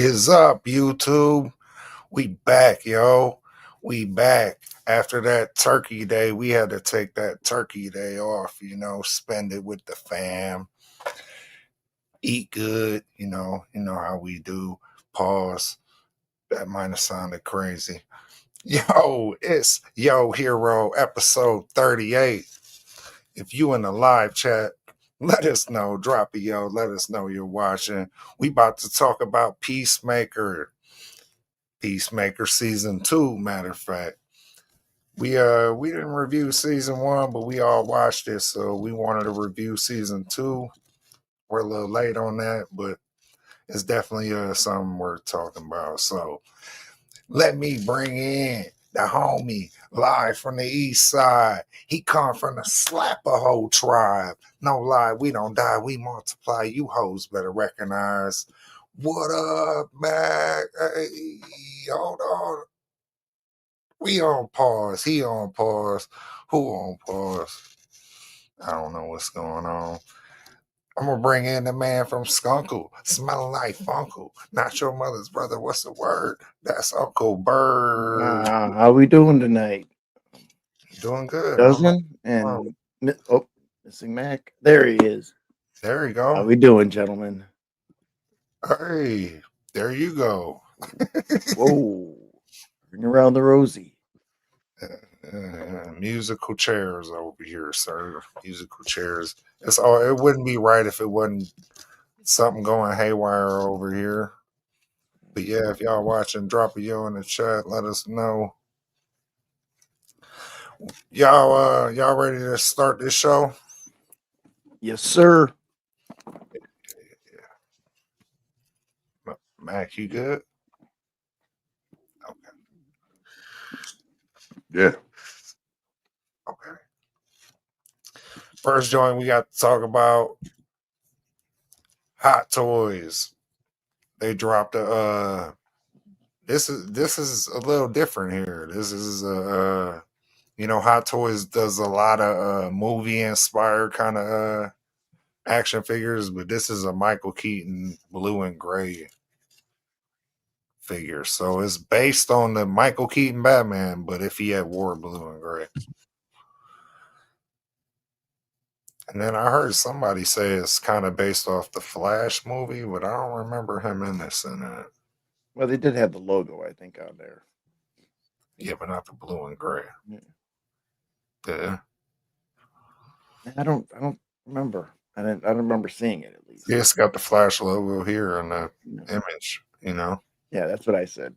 Is up, YouTube? We back, yo. We back. After that turkey day, we had to take that turkey day off, spend it with the fam, eat good, you know how we do. Pause. That might have sounded crazy. Yo, it's Yo Hero episode 38. If you in the live chat, let us know. Drop a yo. Let us know you're watching. We about to talk about Peacemaker. Peacemaker season 2, matter of fact. We didn't review season 1, but we all watched it, so we wanted to review season 2. We're a little late on that, but it's definitely something worth talking about. So let me bring in the homie live from the east side. He come from the slap a hoe tribe. No lie, we don't die, we multiply. You hoes better recognize. What up, Mac? Hey, hold on. We on pause. He on pause. Who on pause? I don't know what's going on. I'm gonna bring in the man from Skunkle, smelling like Funko. Not your mother's brother. What's the word? That's Uncle Bird. How we doing tonight? Doing good. Dozen and missing Mac. There he is. There you How go. we doing, gentlemen? Hey, there you go. Whoa, bring around the rosy. Musical chairs over here, sir. Musical chairs. It's all. It wouldn't be right if it wasn't something going haywire over here. But yeah, if y'all watching, drop a yo in the chat. Let us know. Y'all ready to start this show? Yes, sir. Mac, you good? Okay. Yeah. Okay. First joint we got to talk about Hot Toys. They dropped a this is a little different here. This is Hot Toys does a lot of movie inspired kind of action figures, but this is a Michael Keaton blue and gray figure. So it's based on the Michael Keaton Batman, but if he had wore blue and gray. And then I heard somebody say it's kind of based off the Flash movie, but I don't remember him in this in it. Well, they did have the logo, I think, out there. Yeah, but not the blue and gray. Yeah. I don't remember. I don't remember seeing it at least. Yeah, it's got the Flash logo here in the image, Yeah, that's what I said.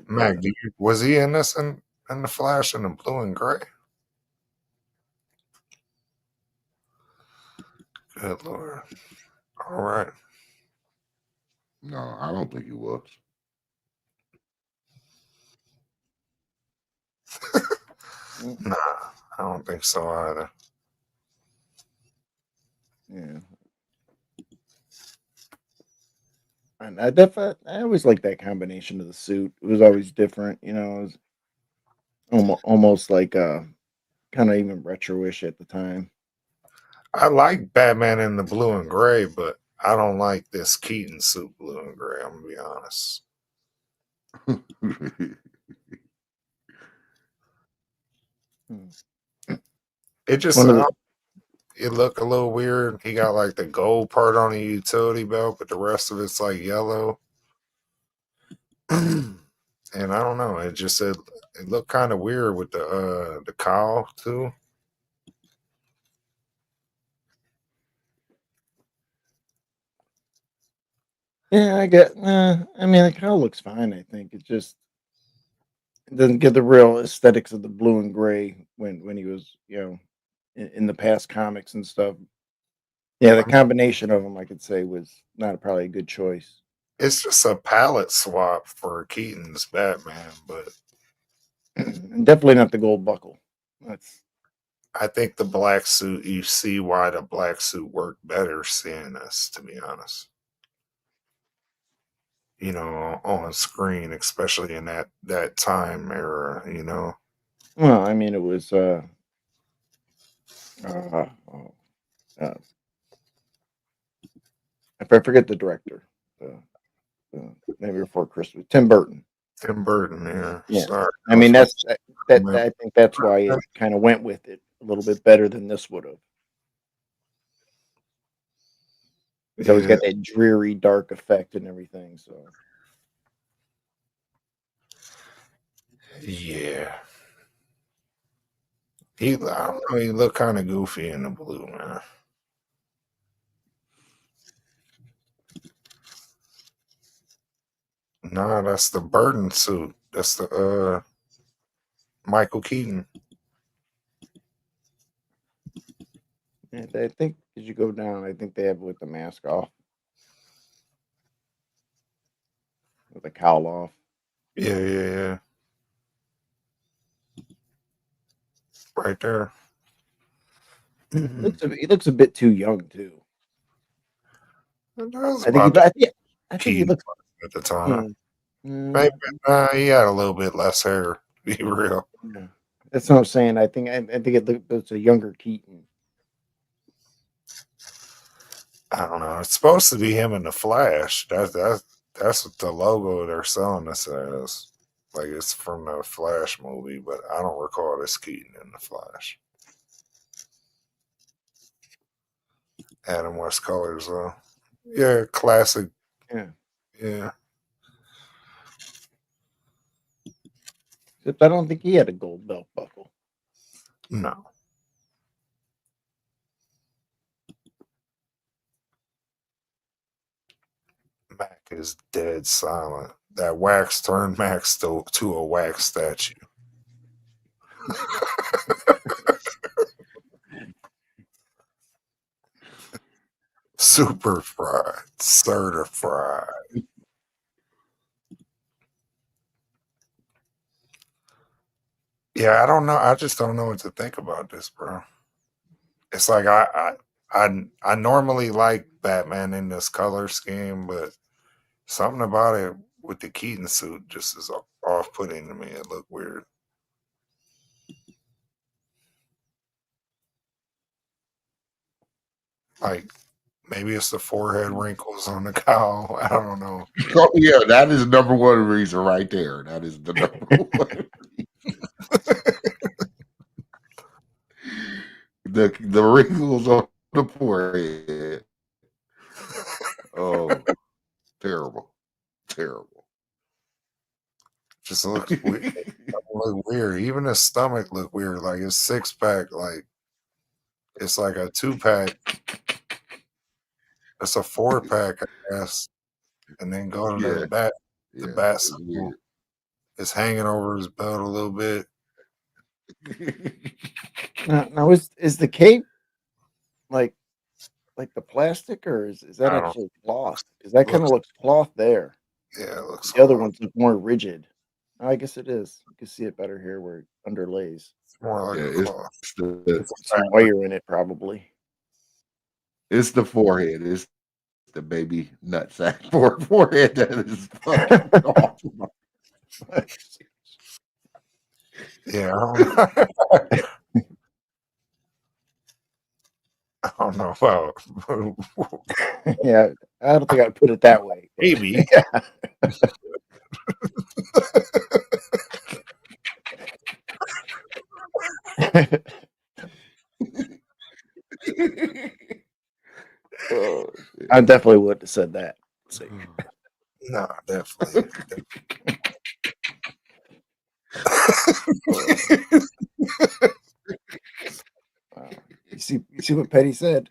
Mac, was he in this in the Flash in the blue and gray? Good Lord. All right. No, I don't think he was. Nah, I don't think so either. Yeah. And I always liked that combination of the suit. It was always different, It was almost like kind of even retro-ish at the time. I like Batman in the blue and gray, but I don't like this Keaton suit blue and gray, I'm gonna be honest. It just it looked a little weird. He got like the gold part on the utility belt, but the rest of it's like yellow. And I don't know. It looked kind of weird with the cowl too. Yeah, I mean, the cowl looks fine. I think it doesn't get the real aesthetics of the blue and gray when he was, in the past comics and stuff. Yeah, the combination of them, I could say, was not probably a good choice. It's just a palette swap for Keaton's Batman, but And definitely not the gold buckle. I think the black suit, you see why the black suit worked better seeing this, to be honest. On screen, especially in that time era, Well, I mean, it was I forget the director. maybe before Christmas. Tim Burton. Tim Burton, yeah. Yeah, Sorry. I I was mean like, I think that's why it kind of went with it a little bit better than this would have. He's always yeah, got that dreary, dark effect and everything. So yeah. I don't know, he looked kind of goofy in the blue, man. Nah, that's the Burton suit. That's the Michael Keaton. and I think as you go down, I think they have it with the mask off, with the cowl off. Yeah, yeah, yeah. Right there. He looks a bit too young too. That was I think about the I think he Keaton looks. at the time. Yeah, Maybe mm, he had a little bit less hair, to be real. yeah. That's what I'm saying. I think it's a younger Keaton. I don't know. It's supposed to be him in the Flash. That's what the logo they're selling us as. Like it's from the Flash movie, but I don't recall this Keaton in the Flash. Adam West colors though. Yeah, classic. Yeah, Yeah. except I don't think he had a gold belt buckle. No. Mac is dead silent. That wax turned Max to a wax statue. Super fried. Certified. Yeah, I don't know. I just don't know what to think about this, bro. It's like I normally like Batman in this color scheme, but something about it with the Keaton suit just is off putting to me. It looked weird. Like maybe it's the forehead wrinkles on the cowl. I don't know. Oh yeah, that is number one reason right there. That is the number one. The wrinkles on the forehead. Oh, terrible, terrible. Just looks weird. Look weird. Even his stomach looked weird. Like his six pack, like it's like a 2-pack. It's a 4-pack, I guess. And then go to Yeah, the yeah, bat it's symbol. weird. It's hanging over his belt a little bit. Now is the cape like the plastic or is that I don't actually cloth? Because that kind of looks looks cloth there. yeah, it looks The other close. ones look more rigid. I guess it is. You can see it better here where it underlays. It's more like Yeah, a cloth. the It's a Some fabric. wire in it probably. it's the forehead. It's the baby nutsack forehead that is fucking awful. Yeah, I don't know. I don't know about Yeah, I don't think I'd put it that way. But maybe. yeah. Oh, shit. I definitely would have said that. See. No, definitely. Wow. You see what Petty said?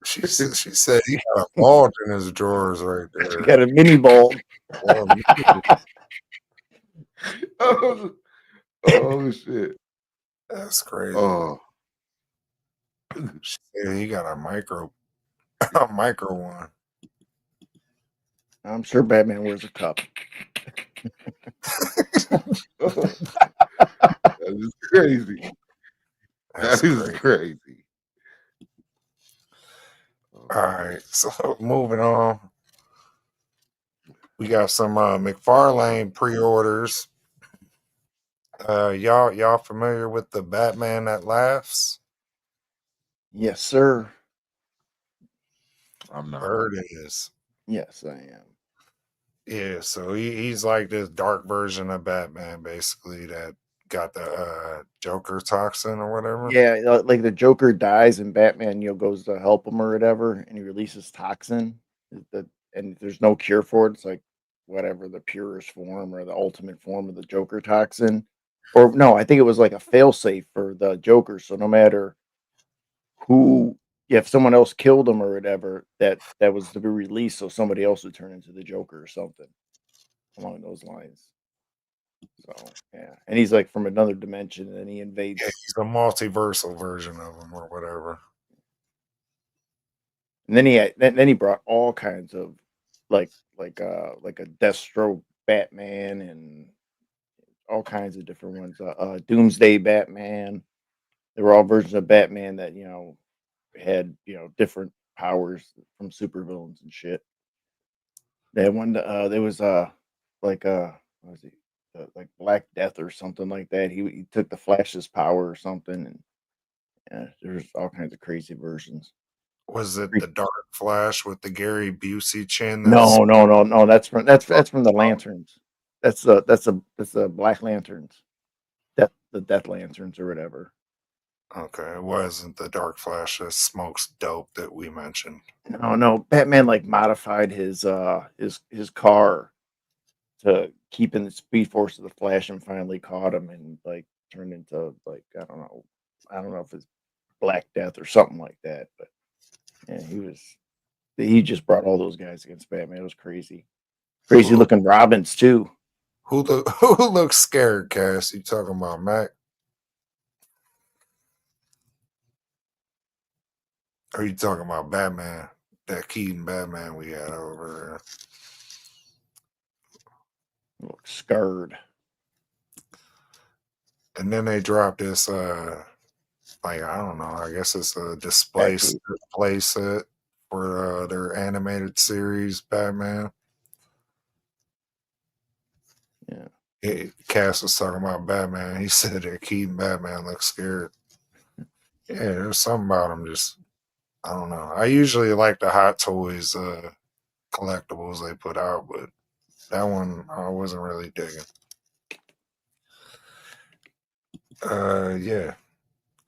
She said he got a bulge in his drawers right He there. got a mini bulb. Or maybe oh, oh shit. that's crazy. Oh, She said he got a a micro one. I'm sure Batman wears a cup. that is crazy. That's That is crazy. crazy. All right, so moving on. We got some McFarlane pre-orders. Y'all familiar with the Batman that laughs? Yes, sir. I'm not. Bird is. Yes, I am. Yeah, so he's like this dark version of Batman, basically, that got the Joker toxin or whatever. Yeah, like the Joker dies and Batman, goes to help him or whatever, and he releases toxin. And there's no cure for it. It's like whatever the purest form or the ultimate form of the Joker toxin. Or no, I think it was like a failsafe for the Joker. So no matter who, yeah, if someone else killed him or whatever, that was to be released, so somebody else would turn into the Joker or something along those lines. So yeah, and he's like from another dimension, and he Yeah, invades. he's a multiversal version of him or whatever. And then he brought all kinds of like like a Deathstroke Batman and all kinds of different ones. Doomsday Batman. They were all versions of Batman that had different powers from supervillains and shit. They had one. There was like what was he like Black Death or something like that. He took the Flash's power or something, and yeah, there's all kinds of crazy versions. Was it the Dark Flash with the Gary Busey chin? That's No, no, no, no. That's from the Lanterns. That's the Black Lanterns. The Death Lanterns or whatever. okay. It wasn't the Dark Flash that smokes dope that we mentioned. No, no. Batman like modified his car to keep in the speed force of the Flash and finally caught him and like turned into like I don't know if it's Black Death or something like that. But yeah, he just brought all those guys against Batman. It was crazy. Crazy Who looking Robins too. who looks scared, Cass? You talking about Mac? Or you talking about Batman? That Keaton Batman we had over Look scared. there. And then they dropped this like I don't know, I guess it's a Batcave. play set for their animated series Batman. Yeah. Cass was talking about Batman. He said that Keaton Batman looks scared. Yeah, there's something about him just I don't know. I usually like the Hot Toys collectibles they put out, but that one I wasn't really digging. Yeah,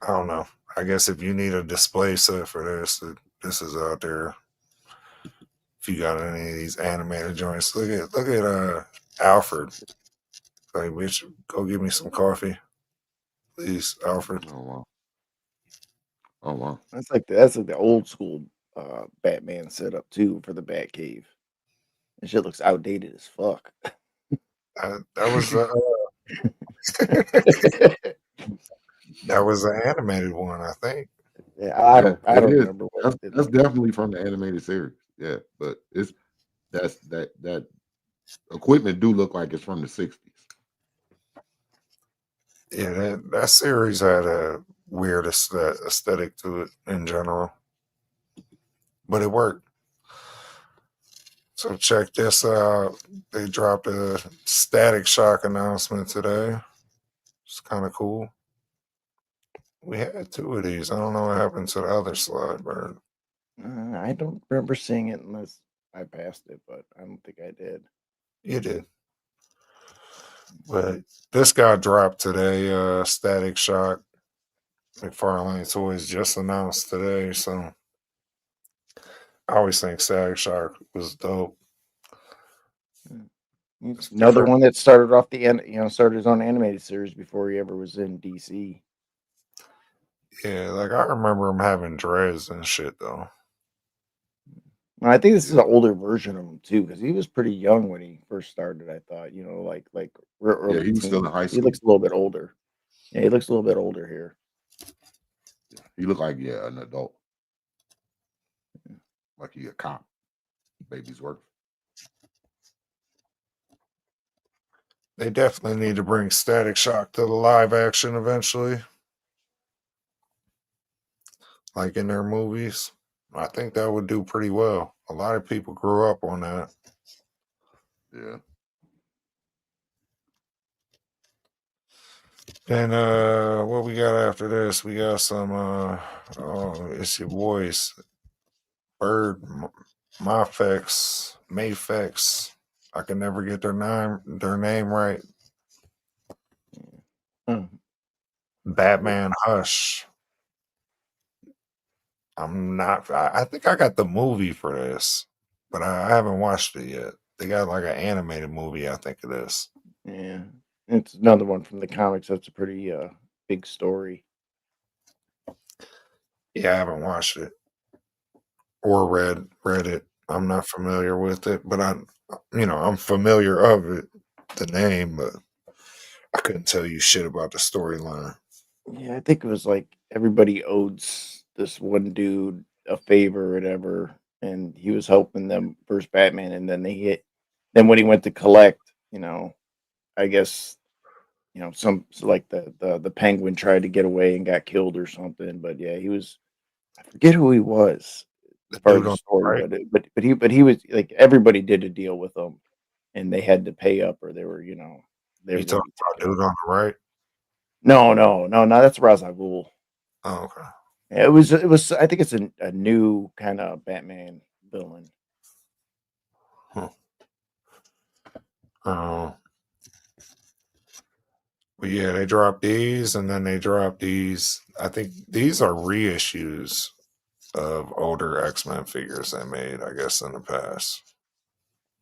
I don't know. I guess if you need a display set for this, this is out there. If you got any of these animated joints, look at Alfred. Like, bitch, go get me some coffee, please, Alfred. Oh wow. Oh wow. That's like the old school Batman setup too for the Batcave. That shit looks outdated as fuck. That was that was the animated one, I think. Yeah, I Yeah, don't I it don't is. remember what it That's looked like. definitely from the animated series. Yeah, but that equipment do look like it's from the 60s. Yeah, that series had a weird aesthetic to it in general, but it worked. So check this out. They dropped a Static Shock announcement today. It's kind of cool. We had two of these. I don't know what happened to the other slide bird. I don't remember seeing it unless I passed it, but I don't think I did. You did. But this got dropped today. Static Shock. McFarlane Toys just announced today. So I always think Static Shock was dope. It's Another different. one that started off the end, started his own animated series before he ever was in DC. Yeah, like I remember him having dreads and shit though. And I think this is Yeah. an older version of him too, because he was pretty young when he first started. I thought, like real Yeah, early he was still in teens. high He school. looks a little bit older. Yeah, he looks a little bit older here. He looked like an adult, like he a cop, baby's work. They definitely need to bring Static Shock to the live action eventually, like in their movies. I think that would do pretty well. A lot of people grew up on that. Yeah. Then what we got after this? We got some oh, it's your boys. Bird Mafex. I can never get their name right. Oh, Batman Hush. I'm not. I think I got the movie for this, but I haven't watched it yet. They got like an animated movie, I think it is. yeah. It's another one from the comics. That's a pretty big story. Yeah, I haven't watched it or read it. I'm not familiar with it, but I'm familiar of it, the name, but I couldn't tell you shit about the storyline. Yeah, I think it was like everybody owes this one dude a favor or whatever, and he was helping them versus Batman, and then they hit. Then when he went to collect, I guess like the Penguin tried to get away and got killed or something. But yeah, he was. I forget who he was The as far as dude the on story, the right. but he was like everybody did a deal with him, and they had to pay up or they were they You were going to talking be about taken out. dude on the right? No, that's Ra's al Ghul. Oh, okay. Yeah, it was. I think it's a new kind of Batman villain. Huh. Oh, but yeah, they dropped these, and then they dropped these. I think these are reissues of older X-Men figures they made, I guess, in the past.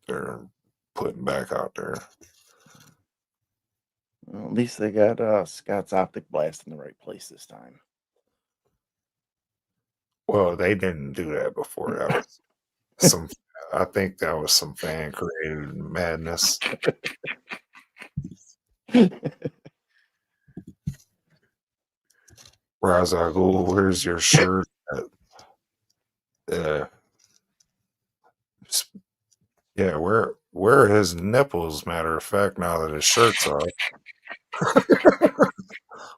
They're putting back out there. Well, at least they got Scott's optic blast in the right place this time. Well, they didn't do that before. That was some. I think that was some fan created madness. Ra's al Ghul, where's your shirt? Uh, yeah, where are his nipples? Matter of fact, now that his shirt's off,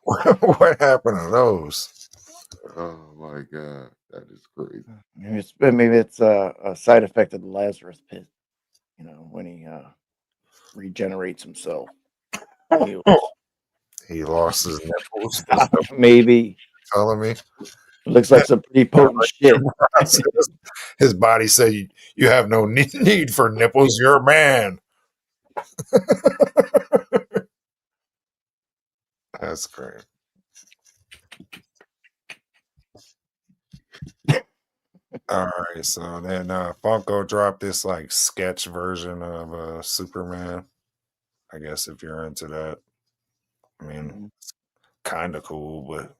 what happened to those? Oh my god, that is crazy. Maybe it's a side effect of the Lazarus pit. When he regenerates himself, heals. He lost his nipples. Is that what Maybe you're telling me? it looks like some pretty potent shit. His body said, "You have no need for nipples. You're a man." That's great. All right, so then Funko dropped this like sketch version of Superman. I guess if you're into that, I mean, kind of cool, but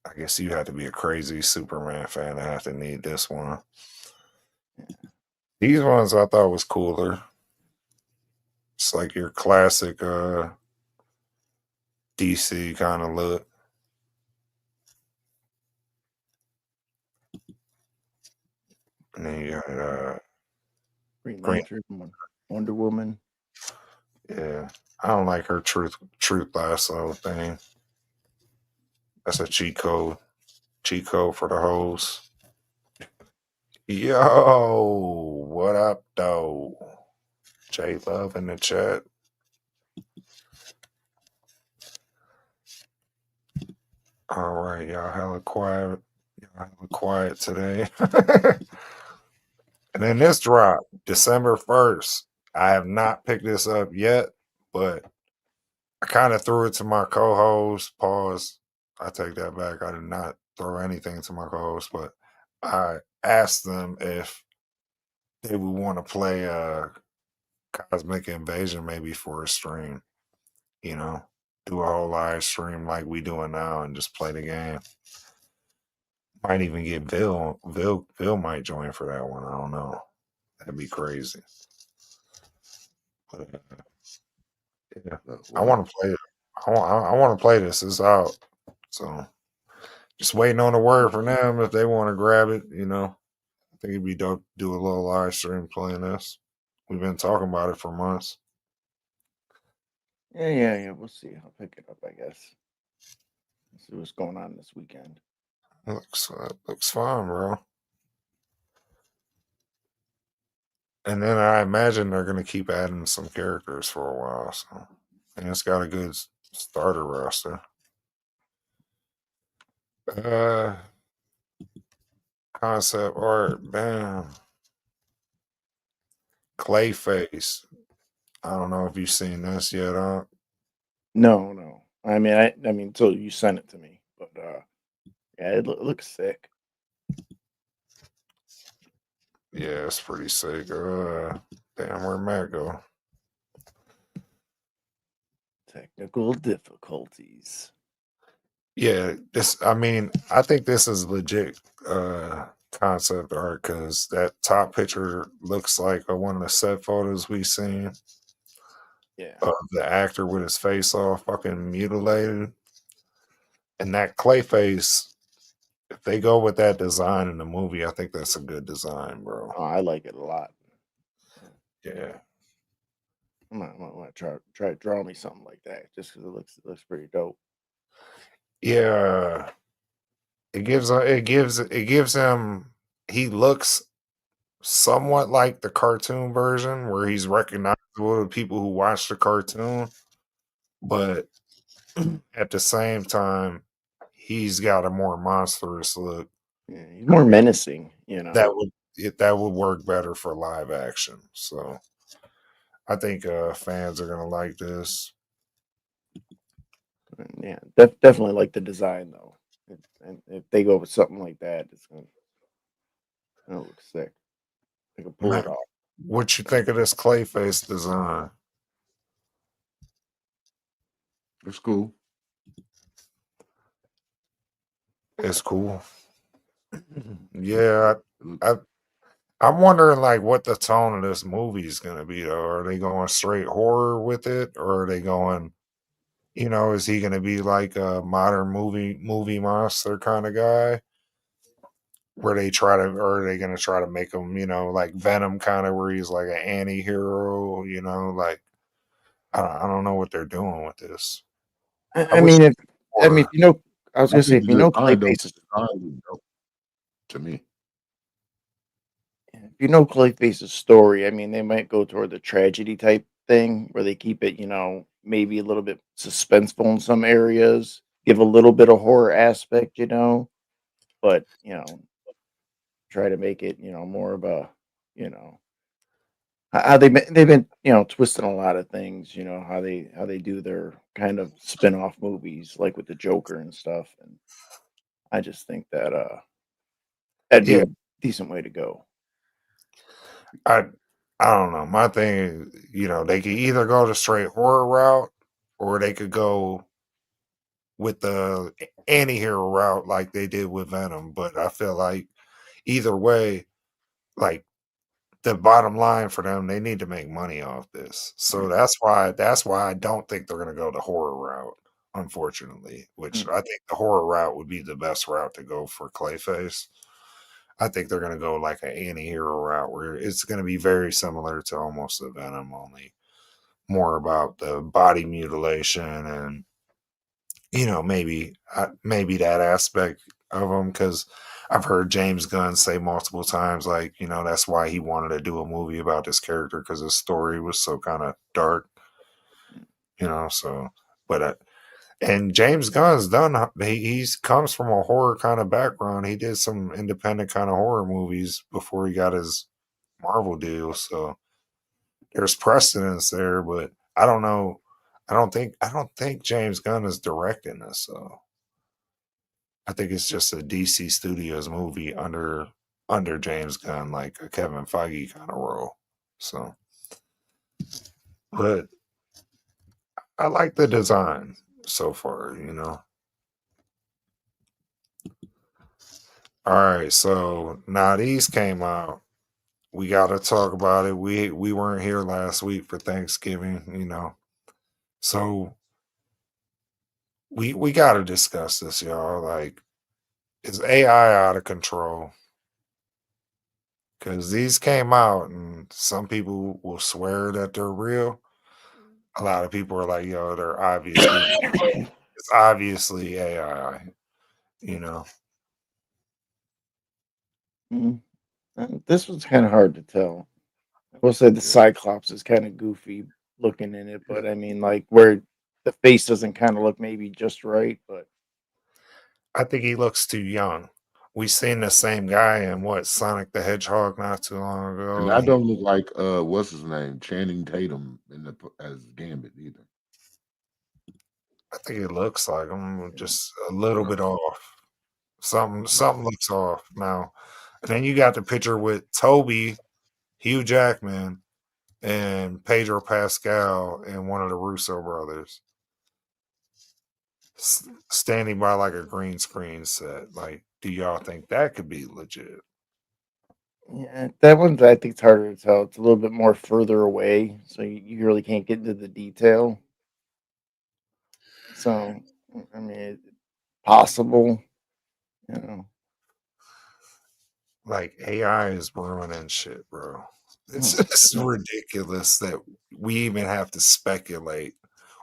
I guess you have to be a crazy Superman fan to have to need this one. These ones I thought was cooler. It's like your classic DC kind of look. And then you got Green Green. Lantern, Wonder Woman. Yeah, I don't like her truth lasso thing. That's a cheat code. Cheat code for the hoes. Yo, what up, though? J Love in the chat. All right, y'all hella quiet. Y'all hella quiet today. And then this drop, December 1st. I have not picked this up yet, but I kind of threw it to my co-host. Pause. I take that back. I did not throw anything to my co-host, but I asked them if they would want to play Cosmic Invasion maybe for a stream. Do a whole live stream like we doing now and just play the game. Might even get Bill. Bill might join for that one. I don't know. That'd be crazy. But yeah, I Wow. want to play it. I want to play this. It's out. So just waiting on the word from them if they want to grab it. I think it'd be dope to do a little live stream playing this. We've been talking about it for months. Yeah. We'll see. I'll pick it up, I guess. Let's see what's going on this weekend. Looks fun, bro. And then I imagine they're going to keep adding some characters for a while. So, and it's got a good starter roster. Uh, Concept art, bam. CLAYFACE. I don't know if you've seen this yet, huh? No, no. I mean, so you sent it to me, but yeah, it looks sick. Yeah, it's pretty sick. Damn, where'd Matt go? Technical difficulties. Yeah, this. I mean, I think this is legit concept art because that top picture looks like one of the set photos we seen Yeah. of the actor with his face all fucking mutilated, and that clay face. If they go with that design in the movie, I think that's a good design, bro. Oh, I like it a lot. Yeah, I'm gonna try to draw me something like that just because it looks pretty dope. yeah. It gives him. He looks somewhat like the cartoon version where he's recognizable to people who watch the cartoon, but at the same time, he's got a more monstrous look Yeah, he's more menacing, you know. that would work better for live action. So I think fans are gonna like this. And yeah, definitely like the design though. And if they go with something like that, gonna look sick. They can pull it Matt, off. what you think of this Clayface design? It's cool. It's cool. Yeah, It looks I, I'm wondering like what the tone of this movie is gonna be though. Are they going straight horror with it, or are they going? Is he gonna be like a modern movie monster kind of guy? Where they try to, or are they gonna try to make him, like Venom kind of, where he's like an anti-hero? Like I don't know what they're doing with this. I, I I wish mean, if more. you know, I was I gonna say think if you know the Clayface, design was dope to me. if you know Clayface's story, I mean, they might go toward the tragedy type thing where they keep it, maybe a little bit suspenseful in some areas, give a little bit of horror aspect, but try to make it, more of a, you know, how they've been, twisting a lot of things, how they do their kind of spin-off movies, like with the Joker and stuff, and I just think that that'd be Yeah, a decent way to go. I I don't know. My thing is, they could either go the straight horror route, or they could go with the anti-hero route like they did with Venom. But I feel like either way, like the bottom line for them, they need to make money off this. So Right. that's why I don't think they're gonna go the horror route, unfortunately. Which Mm. I think the horror route would be the best route to go for Clayface. I think they're gonna go like an anti-hero route where it's gonna be very similar to almost the Venom, only more about the body mutilation and maybe that aspect of him because I've heard James Gunn say multiple times like that's why he wanted to do a movie about this character because his story was so kind of dark, so but and James Gunn's done he's comes from a horror kind of background. He did some independent kind of horror movies before he got his Marvel deal, so there's precedence there, but I don't know. I don't think James Gunn is directing this, so I think it's just a DC Studios movie under James Gunn, like a Kevin Feige kind of role. So, but I like the design so far. All right, so now these came out. We got to talk about it. We weren't here last week for Thanksgiving. So we got to discuss this, y'all. Like, is AI out of control? Because these came out, and some people will swear that they're real. A lot of people are like, "Yo, they're obviously it's obviously AI." You know, Mm. This was kind of hard to tell. I will say the Yeah. Cyclops is kind of goofy looking in it, but I mean, like where the face doesn't kind of look maybe just right, but I think he looks too young. we seen the same guy in what Sonic the Hedgehog not too long And ago. that don't look like what's his name? Channing Tatum as Gambit either. I think it looks like him, Yeah. just a little bit off. Something No. something looks off now. And then you got the picture with Toby, Hugh Jackman, and Pedro Pascal and one of the Russo brothers standing by like a green screen set. Like, do y'all think that could be legit? Yeah, that one's I think it's harder to tell. It's a little bit more further away, so you really can't get into the detail. So, I mean, possible, you know. Like AI is ruining shit, bro. It's Hmm. just ridiculous that we even have to speculate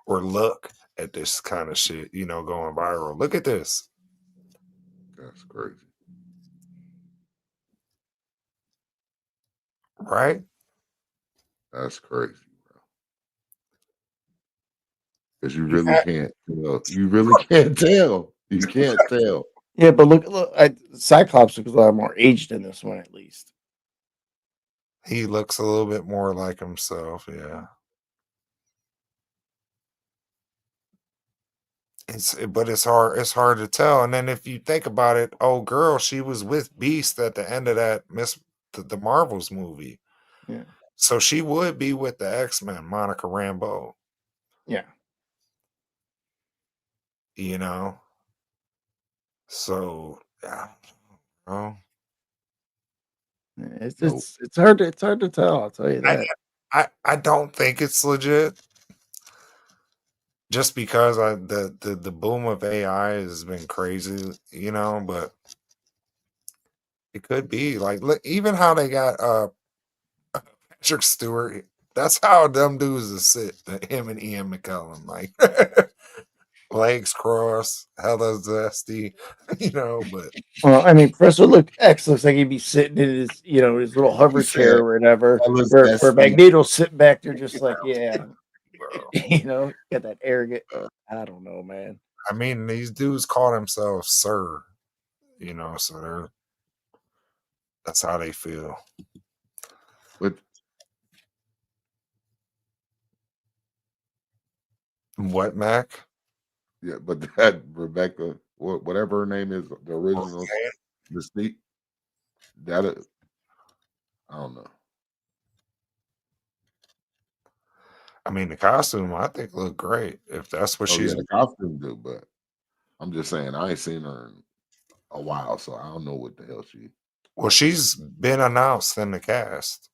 or look at this kind of shit, going viral. Look at this, That's crazy. right? That's crazy, bro. Because you You really ha- can't tell. You really can't tell. You can't tell. Yeah, but look, Cyclops looks a lot more aged in this one, at least. He looks a little bit more like himself, yeah. But it's hard to tell. And then if you think about it, oh girl, she was with Beast at the end of that the Marvels movie. Yeah, So she would be with the X-Men, Monica Rambeau, yeah. you know. So yeah, well, It's Nope. it's hard to tell. I'll tell you I that. I don't think it's legit just because the boom of AI has been crazy, but it could be like look, even how they got Patrick Stewart. That's how them dudes is sit. Him and Ian McKellen, like legs crossed, hella zesty, But Well, I mean, Professor X looks like he'd be sitting in his, his little He hover chair said, or whatever, "Tell us where Destiny." Magneto's sitting back there, just like, yeah, bro, got that arrogant. Uh, I don't know, man. I mean, these dudes call themselves Sir, so that's how they feel. but What, Mac? yeah, but that Rebecca, whatever her name is, the original Okay. Mystique, that I don't know. I mean, the costume I think looked great. If that's what Oh yeah, she's the costume do, but I'm just saying I ain't seen her in a while, so I don't know what the hell she. well, she's been announced in the cast.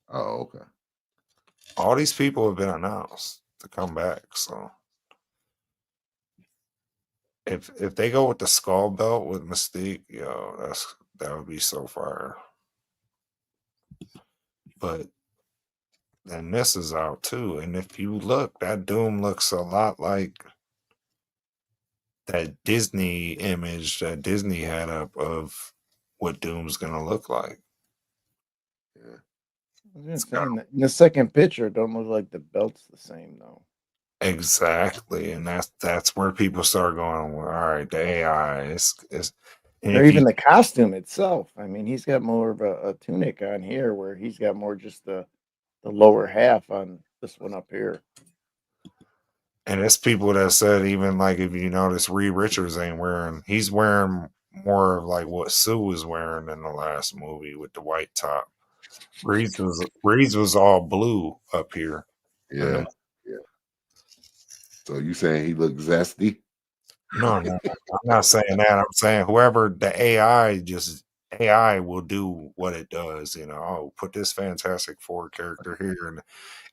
Oh, okay. All these people have been announced to come back. So if they go with the skull belt with Mystique, that would be so fire. But then this is out too. And if you look, that Doom looks a lot like that Disney image that Disney had up of what Doom's gonna look like. Yeah. I was gonna It's say got in the second picture, it don't look like the belt's the same though. exactly, and that's where people start going. Well, all right, the AI is, and Or if you even the costume itself. I mean, he's got more of a tunic on here, where he's got more just the lower half on this one up here. and it's people that said even like if you notice Reed Richards he's wearing more of like what Sue was wearing in the last movie with the white top. Reed's was all blue up here. And Yeah. Yeah. So you saying he looks zesty? no, I'm not saying that. I'm saying whoever the AI will do what it does. Oh, put this Fantastic Four character here, and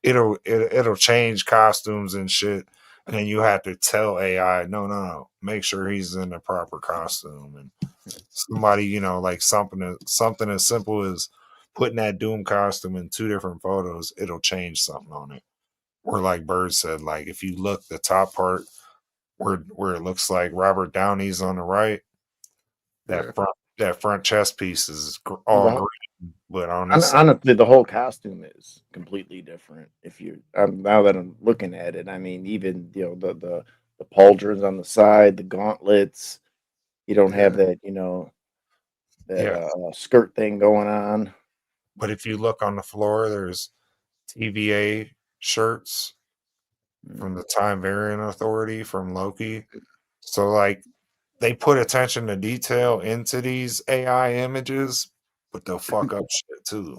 it'll change costumes and shit. And then you have to tell AI, no, make sure he's in the proper costume. And somebody, like something as simple as putting that Doom costume in two different photos, it'll change something on it. Or like Bird said, like if you look the top part where it looks like Robert Downey's on the right, Yeah. that front chest piece is Well, all green, but on this side, honestly, the whole costume is completely different. If you now that I'm looking at it, I mean, even the pauldrons on the side, the gauntlets. You don't have Yeah. that, Yeah. skirt thing going on. But if you look on the floor, there's TVA shirts from the Time Variant Authority from Loki. So like they put attention to detail into these AI images, but they'll fuck up shit too.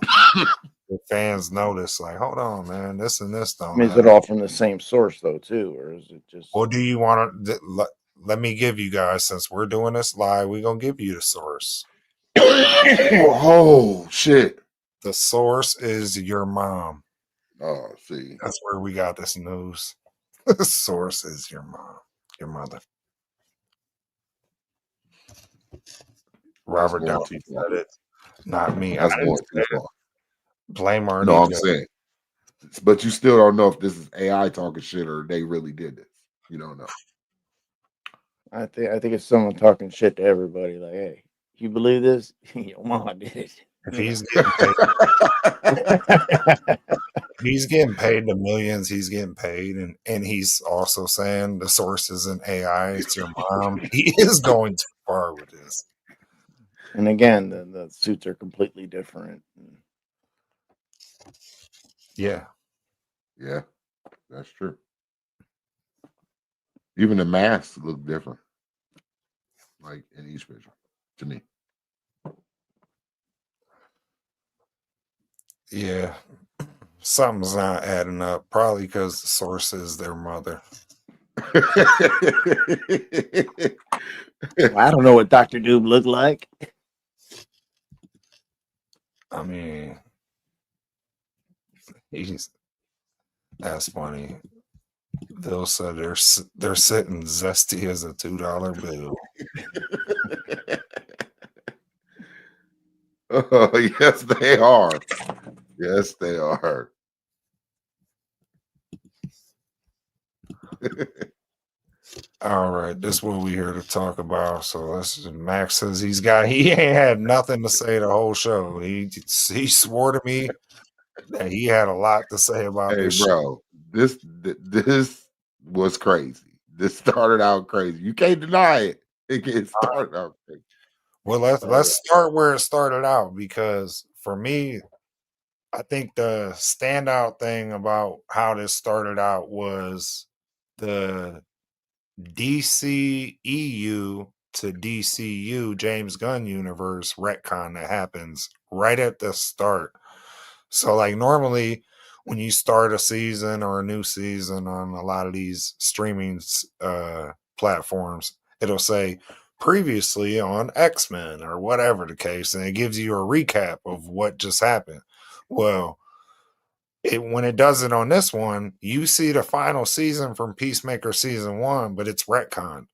The fans notice, like, hold on, man, this and this I don't mean, is it add up. all from the same source though, too, or is it just? What do you want to? Let me give you guys, since we're doing this live, we're gonna give you the source. Oh shit! The source is your mom. Oh, see, That's where we got this news. The source is your mom, your mother. Robert going Duffy too far. said it, not me. That's I didn't going say too it. far. Blame No, RDJ. I'm saying, but you still don't know if this is AI talking shit or they really did this. You don't know. I think it's someone talking shit to everybody. Like, hey, you believe this? Your mama did it. If You he's know? getting paid, I he's getting paid the millions he's getting paid, and he's also saying the source isn't AI, it's your mom. He is going too far with this. And again, the suits are completely different. Yeah. Yeah, that's true. Even the masks look different, like in each picture, to me. Yeah. Something's not adding up. Probably because the source is their mother. Well, I don't know what Doctor Doom looked like. I mean, that's funny. Bill said they're sitting zesty as a $2 bill. Oh, yes, they are. Yes, they are. All right, this is what we here to talk about. So Max says he ain't had nothing to say the whole show. He swore to me that he had a lot to say about Hey, this show. bro, this was crazy. This started out crazy. You can't deny it. It started out crazy. Well, let's start where it started out, because for me, I think the standout thing about how this started out was the DCEU to DCU James Gunn universe retcon that happens right at the start. So, like, normally when you start a season or a new season on a lot of these streaming platforms, it'll say previously on X-Men or whatever the case, and it gives you a recap of what just happened. Well, when it does it on this one, you see the final season from Peacemaker season 1, but it's retcon.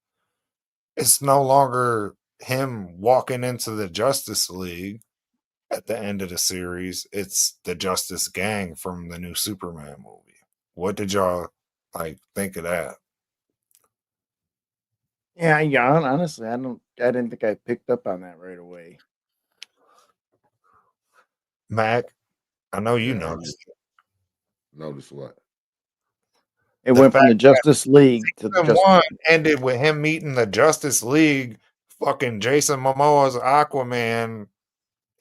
It's no longer him walking into the Justice League at the end of the series. It's the Justice Gang from the new Superman movie. What did y'all think of that? Yeah, honestly, I didn't think I picked up on that right away. Mac, I know you Yeah, noticed. Notice what? It The went from fact the Justice League to the season Justice 1 League. ended with him meeting the Justice League, fucking Jason Momoa's Aquaman,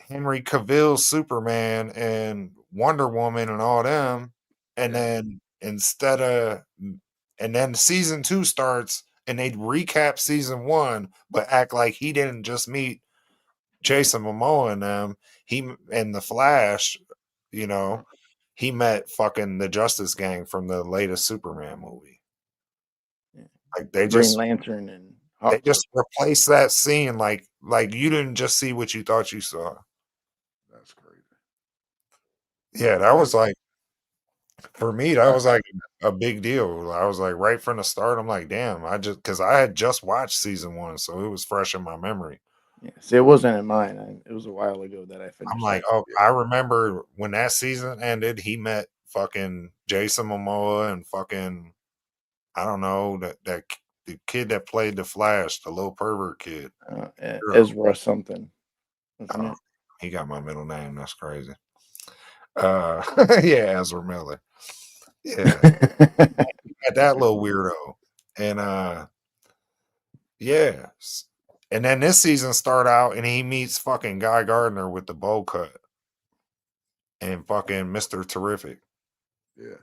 Henry Cavill's Superman, and Wonder Woman and all them. And then and then season 2 starts and they recap season 1, but act like he didn't just meet Jason Momoa and them. He and the Flash, you know, he met fucking the Justice Gang from the latest Superman movie. Yeah. Like they Green just Lantern and they just replaced that scene like you didn't just see what you thought you saw. That's crazy. Yeah, that was like, for me, that was like a big deal. I was like, right from the start, I'm like, damn, because I had just watched season 1, so it was fresh in my memory. yeah. See, it wasn't in mine. It was a while ago that I finished. I'm like, oh, I remember when that season ended, he met fucking Jason Momoa and fucking, I don't know, that the kid that played the Flash, the little pervert kid. Ezra something, wasn't it? He got my middle name. That's crazy. Yeah, Ezra Miller. Yeah. That little weirdo. And yeah. And then this season start out and he meets fucking Guy Gardner with the bowl cut and fucking Mr. Terrific. Yeah.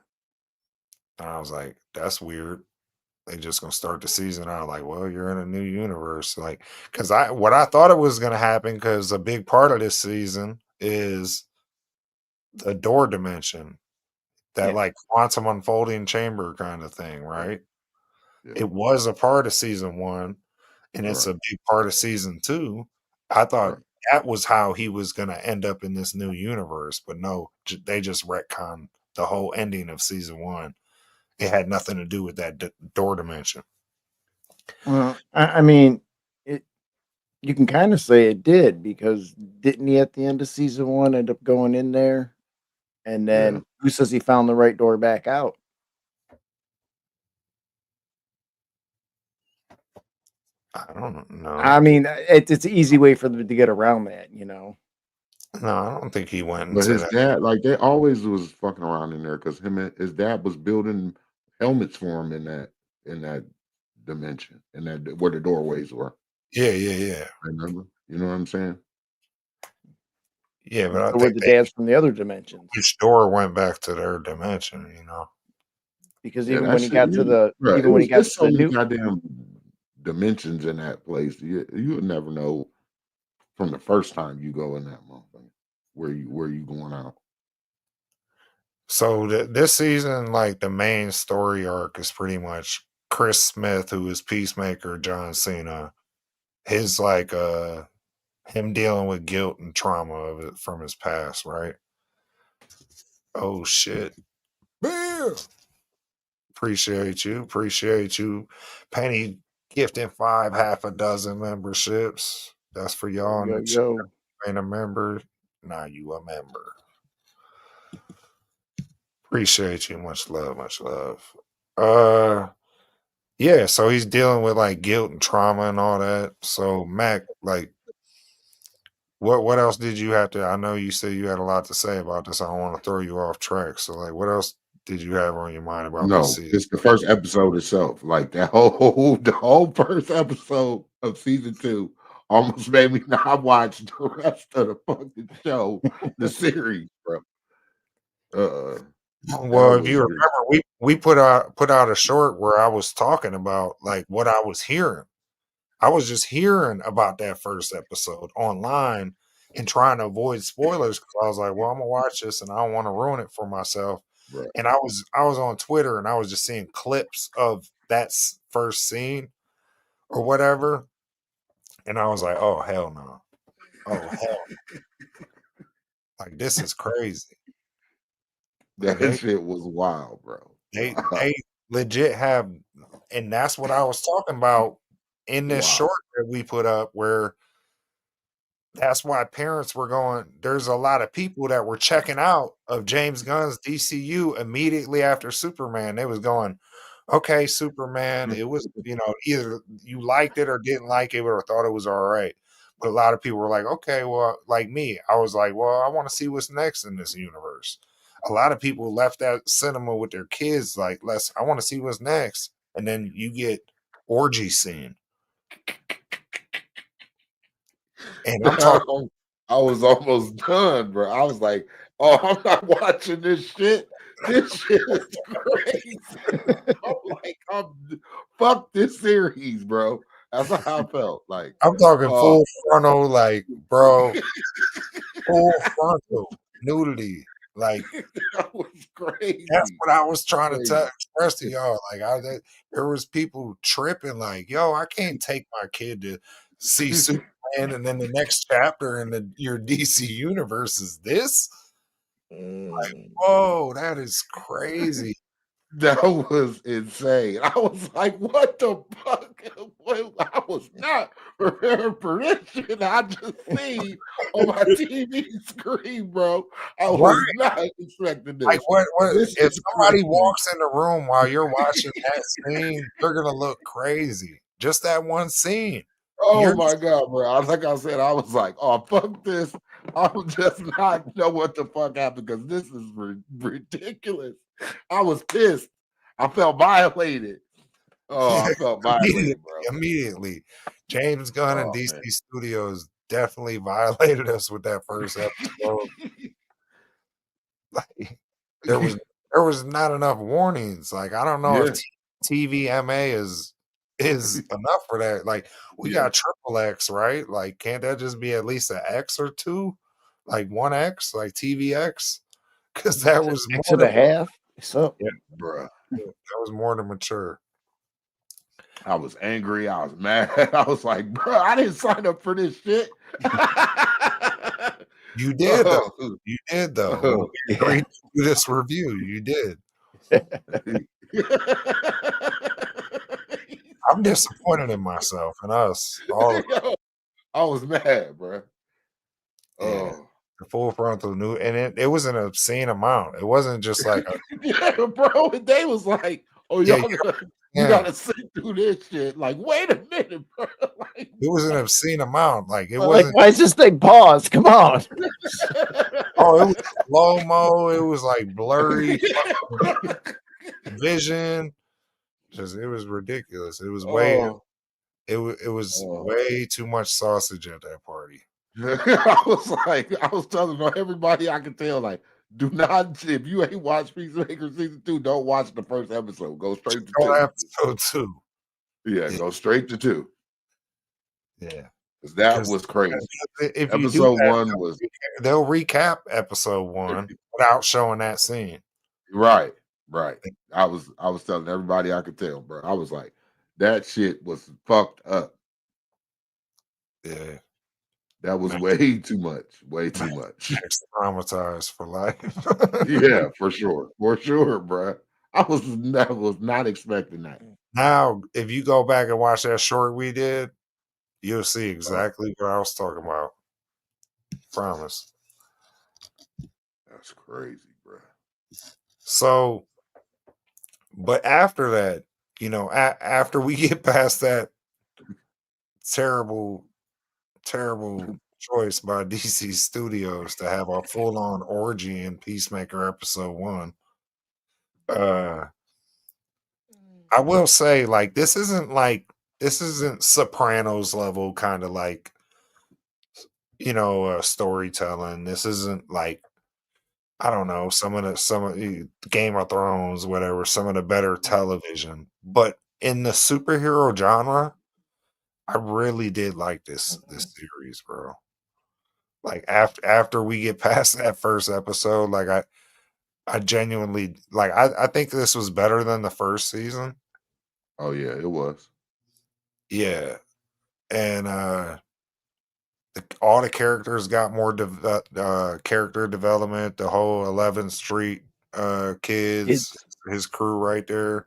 And I was like, that's weird. They just gonna start the season out like, well, you're in a new universe. Like, cause what I thought it was gonna happen, because a big part of this season is the door dimension, that Yeah. like quantum unfolding chamber kind of thing, right? Yeah. It was a part of season 1, and it's a big part of season 2. I thought that was how he was gonna end up in this new universe, but no, they just retconned the whole ending of season 1. It had nothing to do with that door dimension. Well, I mean, it. You can kind of say it did, because didn't he at the end of season 1 end up going in there, and then who says he found the right door back out? I don't know. I mean, it's an easy way for them to get around that, you know. No, I don't think he went But into his that. dad, like they always was fucking around in there because him and his dad was building helmets for him in that dimension, in that where the doorways were. Yeah. Remember? You know what I'm saying? Yeah, but I So were think the dads from the other dimensions, each door went back to their dimension, you know. because Yeah, even that when he shit. got to the Bro, even when he got it's to so the many new goddamn dimensions in that place. You would never know from the first time you go in that motherfucker where you going out. So this season, like the main story arc is pretty much Chris Smith, who is Peacemaker, John Cena. His like him dealing with guilt and trauma of it from his past, right? Oh shit. Bam! Appreciate you. Penny gifting 5 half a dozen memberships. That's for y'all in the chat. yo. Ain't a member. Now you a member. Appreciate you. Much love, much love. Yeah, so he's dealing with like guilt and trauma and all that. So Mac, like what else did you have to, I know you said you had a lot to say about this. I don't want to throw you off track. So like what else did you have on your mind about this No, season? it's the first episode itself. Like that whole the whole first episode of season 2 almost made me not watch the rest of the fucking show, the series, bro. That Well, if was you remember, we put out a short where I was talking about like what I was hearing. I was just hearing about that first episode online and trying to avoid spoilers, because I was like, well, I'm gonna watch this and I don't want to ruin it for myself. right. And I was on Twitter and I was just seeing clips of that first scene or whatever, and I was like, oh hell no, oh hell, like this is crazy. Like That shit was wild, bro. they legit have, and that's what I was talking about in this Wow. short that we put up, where that's why parents were going, there's a lot of people that were checking out of James Gunn's DCU immediately after Superman. They was going, okay, Superman, it was, either you liked it or didn't like it or thought it was all right. But a lot of people were like, okay, well, like me, I was like, well, I want to see what's next in this universe. A lot of people left that cinema with their kids, like, I want to see what's next. And then you get orgy scene. And I'm talking, I was almost done, bro. I was like, "Oh, I'm not watching this shit. This shit is crazy." I'm like, fuck this series, bro. That's how I felt. Like, I'm talking oh, full frontal, like, bro, full frontal nudity. Like, that was that's crazy. what I was trying to Crazy. express to y'all. Like, there was people tripping, like, yo, I can't take my kid to see Superman, and then the next chapter in your DC universe is this. Whoa, that is crazy. That was insane. I was like, what the fuck? I was not prepared for this shit I just seen on my TV screen, bro. I Right? was not expecting Like, this. what? This If is somebody crazy. walks in the room while you're watching that scene, they're gonna look crazy. Just that one scene. Oh You're my god, bro. Like I said, I was like, oh fuck this. I'm just not know what the fuck happened because this is ridiculous. I was pissed. I felt violated. Oh, I felt immediately, violated, bro. immediately. James Gunn and Oh, DC man. Studios definitely violated us with that first episode. Like, there was not enough warnings. Like, I don't know if Yeah. TVMA is enough for that. Like, we Yeah. got triple X, right? Like, can't that just be at least an X or two? Like 1X, like TVX? Because that was more X and than a half. So yeah, Bruh. that was more than mature. I was angry. I was mad. I was like, bro, I didn't sign up for this shit. You did though. Oh, You did though. When oh. we agreed to do this review, you did. I'm disappointed in myself and us. All of us. Yo, I was mad, bro. Yeah. Oh, The full frontal new and it was an obscene amount. It wasn't just like a yeah, bro. And they was like, "Oh, yeah, you yeah. gotta sit through this shit." Like, wait a minute, bro. Like, It was an obscene amount. Like it like, wasn't why is this thing paused? Come on. oh, it was slow mo, it was like blurry yeah. vision. Just it was ridiculous. It was Oh, it was oh. way too much sausage at that party. I was like, I was telling everybody I could tell, like, do not, if you ain't watched Peacemaker season 2, don't watch the first episode. Go straight to Oh, 2. episode 2. Yeah, Yeah. go straight to 2. Yeah. Because that Because was crazy. if you do Episode that, 1 was they'll recap episode 1 without showing that scene. right, right. I was telling everybody I could tell, bro. I was like, that shit was fucked up. Yeah. That was Max, way too much. Way too much. Max traumatized for life. Yeah, for sure. For sure, bro. I was not expecting that. Now, if you go back and watch that short we did, you'll see Oh, exactly what I was talking about. Promise. that's crazy, bro. So, but after that, after we get past that terrible, terrible choice by DC Studios to have a full on orgy in Peacemaker episode 1, I will say, like, this isn't Sopranos level kind of like, storytelling. This isn't like I don't know, some of the Game of Thrones, whatever, some of the better television. But in the superhero genre, I really did like this series, bro. Like after we get past that first episode, like I genuinely like I think this was better than the first season. Oh yeah, it was. Yeah. And all the characters got more character development. The whole 11th Street kids, his crew right there.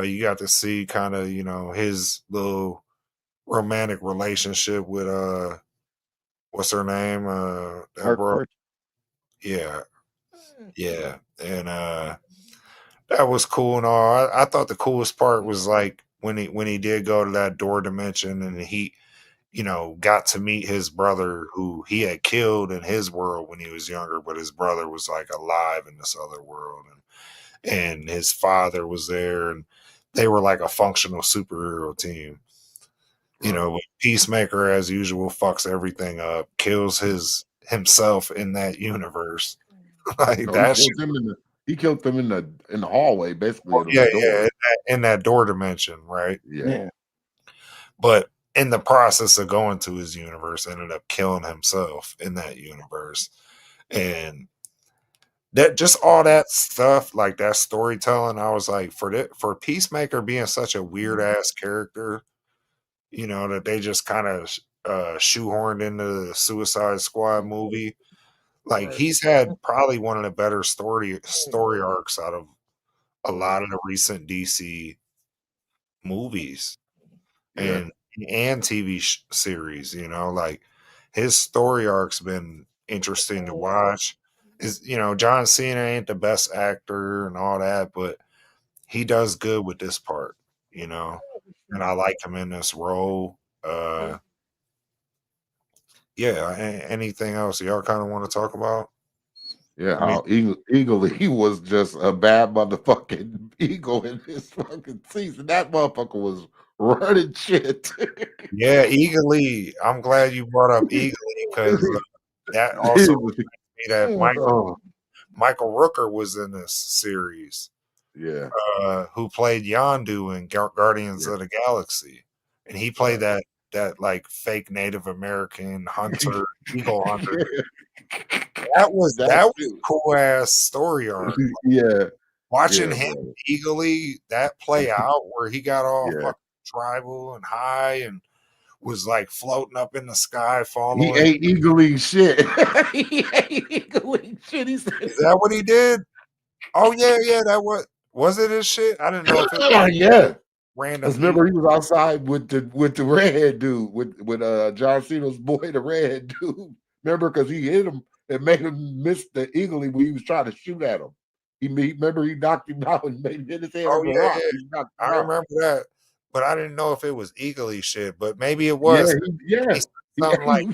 You got to see kind of his little romantic relationship with what's her name that bro Harcourt. yeah yeah and that was cool and all. I thought the coolest part was like when he did go to that door dimension and he got to meet his brother who he had killed in his world when he was younger, but his brother was like alive in this other world, and his father was there, and they were like a functional superhero team. But Peacemaker, as usual, fucks everything up, kills himself in that universe. Like No, that shit. he killed them in the hallway, basically Oh, in yeah, the door. in that door dimension, right? Yeah. But in the process of going to his universe, ended up killing himself in that universe. And that just all that stuff, like that storytelling, I was like, for Peacemaker being such a weird ass character, that they just kind of shoehorned into the Suicide Squad movie. Like Right. he's had probably one of the better story arcs out of a lot of the recent DC movies. Yeah. And TV series, like his story arc's been interesting to watch. Is John Cena ain't the best actor and all that, but he does good with this part, and I like him in this role. Yeah. Anything else y'all kind of want to talk about? Yeah, I mean, how Eagle he was just a bad motherfucking eagle in this fucking season. That motherfucker was running shit. Yeah, Eagerly. I'm glad you brought up Eagerly because that also reminds me that Oh, Michael Rooker was in this series, yeah, who played Yondu in Guardians yeah, of the Galaxy, and he played right. that like fake Native American hunter, eagle hunter. Yeah, That was that that was shit. a cool ass story arc. Yeah, Watching yeah, him bro. eagerly that play out where he got all Yeah, fucking tribal and high and was like floating up in the sky, he following. ate eagling shit. He ate eagling shit. He said, Is that what he did? Oh yeah, that was it his shit? I didn't know if it was like yeah. random Cause eagle. remember he was outside with the redhead dude with John Cena's boy, the redhead dude. Remember, because he hit him and made him miss the eagly when he was trying to shoot at him. Remember he knocked him out and made hit his head Oh on the rock. yeah, He knocked him I out. remember that. But I didn't know if it was eagerly shit, but maybe it Yeah, was. He yeah. said He, something like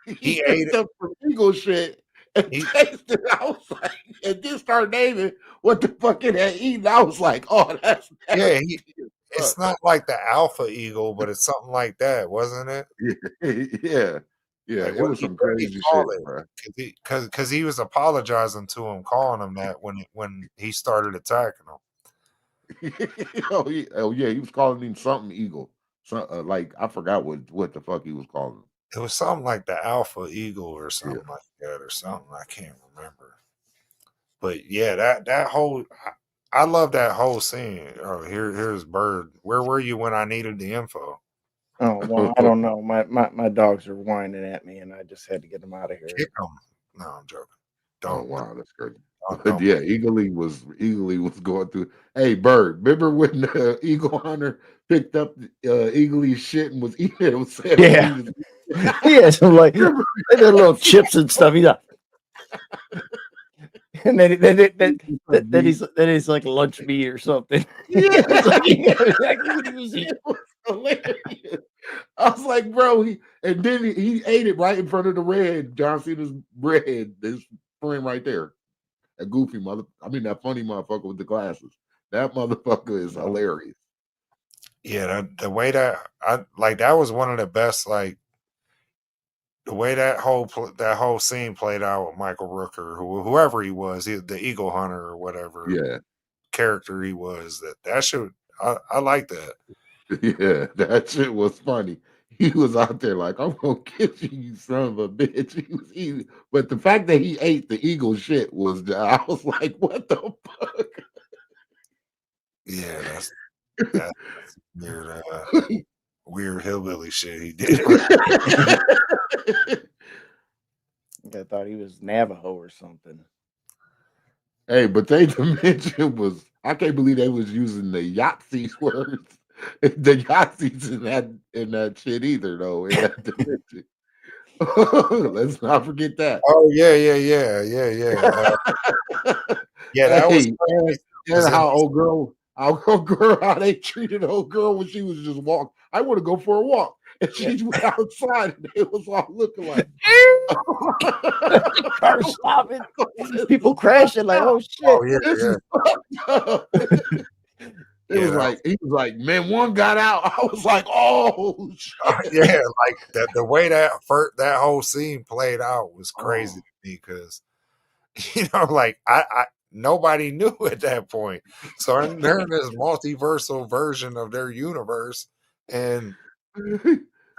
he he ate picked it. up some eagle shit and He tasted it. I was like, and then started naming what the fuck it had eaten. I was like, oh, that's yeah, nasty as it's fuck. not like the alpha eagle, but it's something like that, wasn't it? Yeah, yeah. Like It was some what did he crazy call shit, it? bro. Because he was apologizing to him, calling him that when he started attacking him. Oh yeah, he was calling him something eagle. So, like I forgot what the fuck he was calling him. It was something like the alpha eagle or Yeah. something like that, or something I can't remember. But yeah, that whole I love that whole scene. Oh, here's Bird. Where were you when I needed the info? Oh well, I don't know. My dogs are whining at me, and I just had to get them out of here. Kick him. No, I'm joking. Oh Don't wow, that's crazy. But don't. yeah, Eagly was going through. Hey, Bird, remember when the eagle hunter picked up Eagly's shit and was eating it? Was saying was Yeah, eating. yeah. So like they did little chips and stuff. He's like, and then he's like lunch meat or something. Yeah, It's like, yeah, exactly what he was eating. it was hilarious. I was like, bro, and then he ate it right in front of the red John Cena's red, his friend right there. That goofy that funny motherfucker with the glasses. That motherfucker is hilarious. Yeah, the way that I like that was one of the best. Like the way that whole scene played out with Michael Rooker, whoever he was, the Eagle Hunter or whatever Yeah, character he was. That should I like that. yeah, that shit was funny. He was out there like, I'm gonna get you, you son of a bitch. He was eating, but the fact that he ate the eagle shit was, I was like, what the fuck? Yeah, that's weird. Weird hillbilly shit he did. I thought he was Navajo or something. Hey, but they dimension was, I can't believe they was using the Yahtzee words. The Yahtzees in that shit either, though, in that dimension. Let's not forget that. Oh yeah. Yeah, that was Hey, crazy and because in how old girl, how they treated old girl when she was just walking. I want to go for a walk. And Yeah. she went outside and it was all looking like Car stopping, people crashing like, oh shit. oh yeah, this yeah. is fucked up. It Yeah, was like he was like, man, one got out. I was like, oh shit. yeah, like the way that whole scene played out was crazy Oh. to me because like I nobody knew at that point. So they're in this multiversal version of their universe, and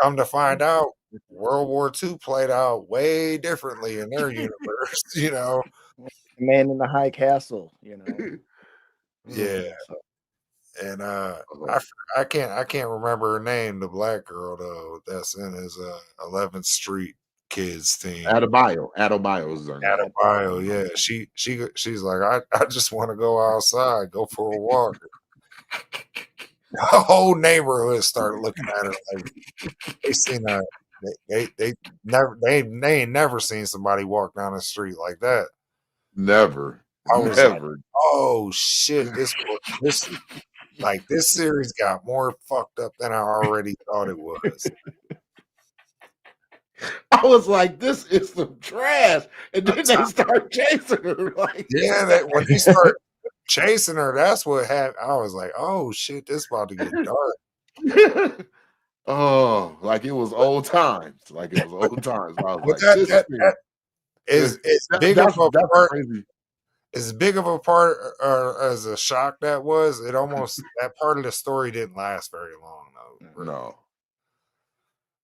come to find out, World War II played out way differently in their universe. Man in the high castle, Yeah, So, and Oh. I can't remember her name, the black girl though. That's in his 11th Street Kids team. Adebayo is her name. Adebayo, yeah. She's like, I just want to go outside, go for a walk. The whole neighborhood started looking at her like they seen a they ain't never seen somebody walk down the street like that. Never. I was like, Never. oh shit, this like this series got more fucked up than I already thought it was. I was like, this is some trash. And then I'm they start chasing her. Like, Yeah, that when he started chasing her, that's what happened. I was like, oh shit, this about to get dark. Oh, like it was old times. Like it was But, old times. I was but like, this that is is big of a that's part. crazy. As big of a part as a shock that was, it almost that part of the story didn't last very long though. Really. No.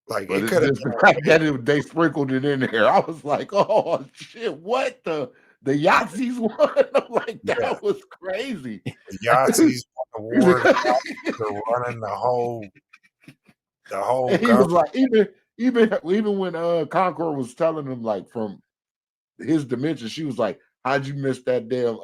Like But it it's could have just the been fact that they sprinkled it in there. I was like, oh shit, what the Yahtzees won? I'm like, yeah. that was crazy. The Yahtzees won the war. The Yahtzees are running the whole And he was government. like, even when Concord was telling him like from his dimension, she was like, how'd you miss that damn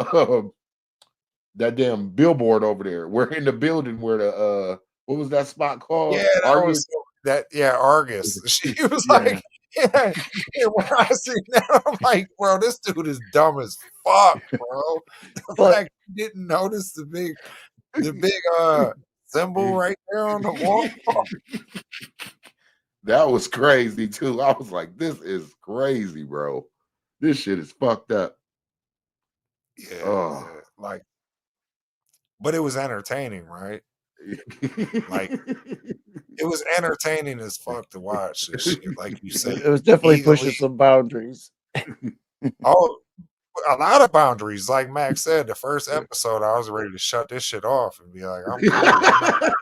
billboard over there? We're in the building where the what was that spot Yeah, called? that Argus? was Argus. She was Yeah. like, yeah, yeah. When I see that, I'm like, bro, this dude is dumb as fuck, bro. The But fact you didn't notice the big symbol right there on the wall. That was crazy too. I was like, this is crazy, bro. This shit is fucked up. Yeah, Oh. like, but it was entertaining, right? Like, it was entertaining as fuck to watch this shit. Like you said, it was definitely pushing easily. some boundaries. Oh, a lot of boundaries. Like Max said, the first episode, I was ready to shut this shit off and be like, I'm cool. I'm not.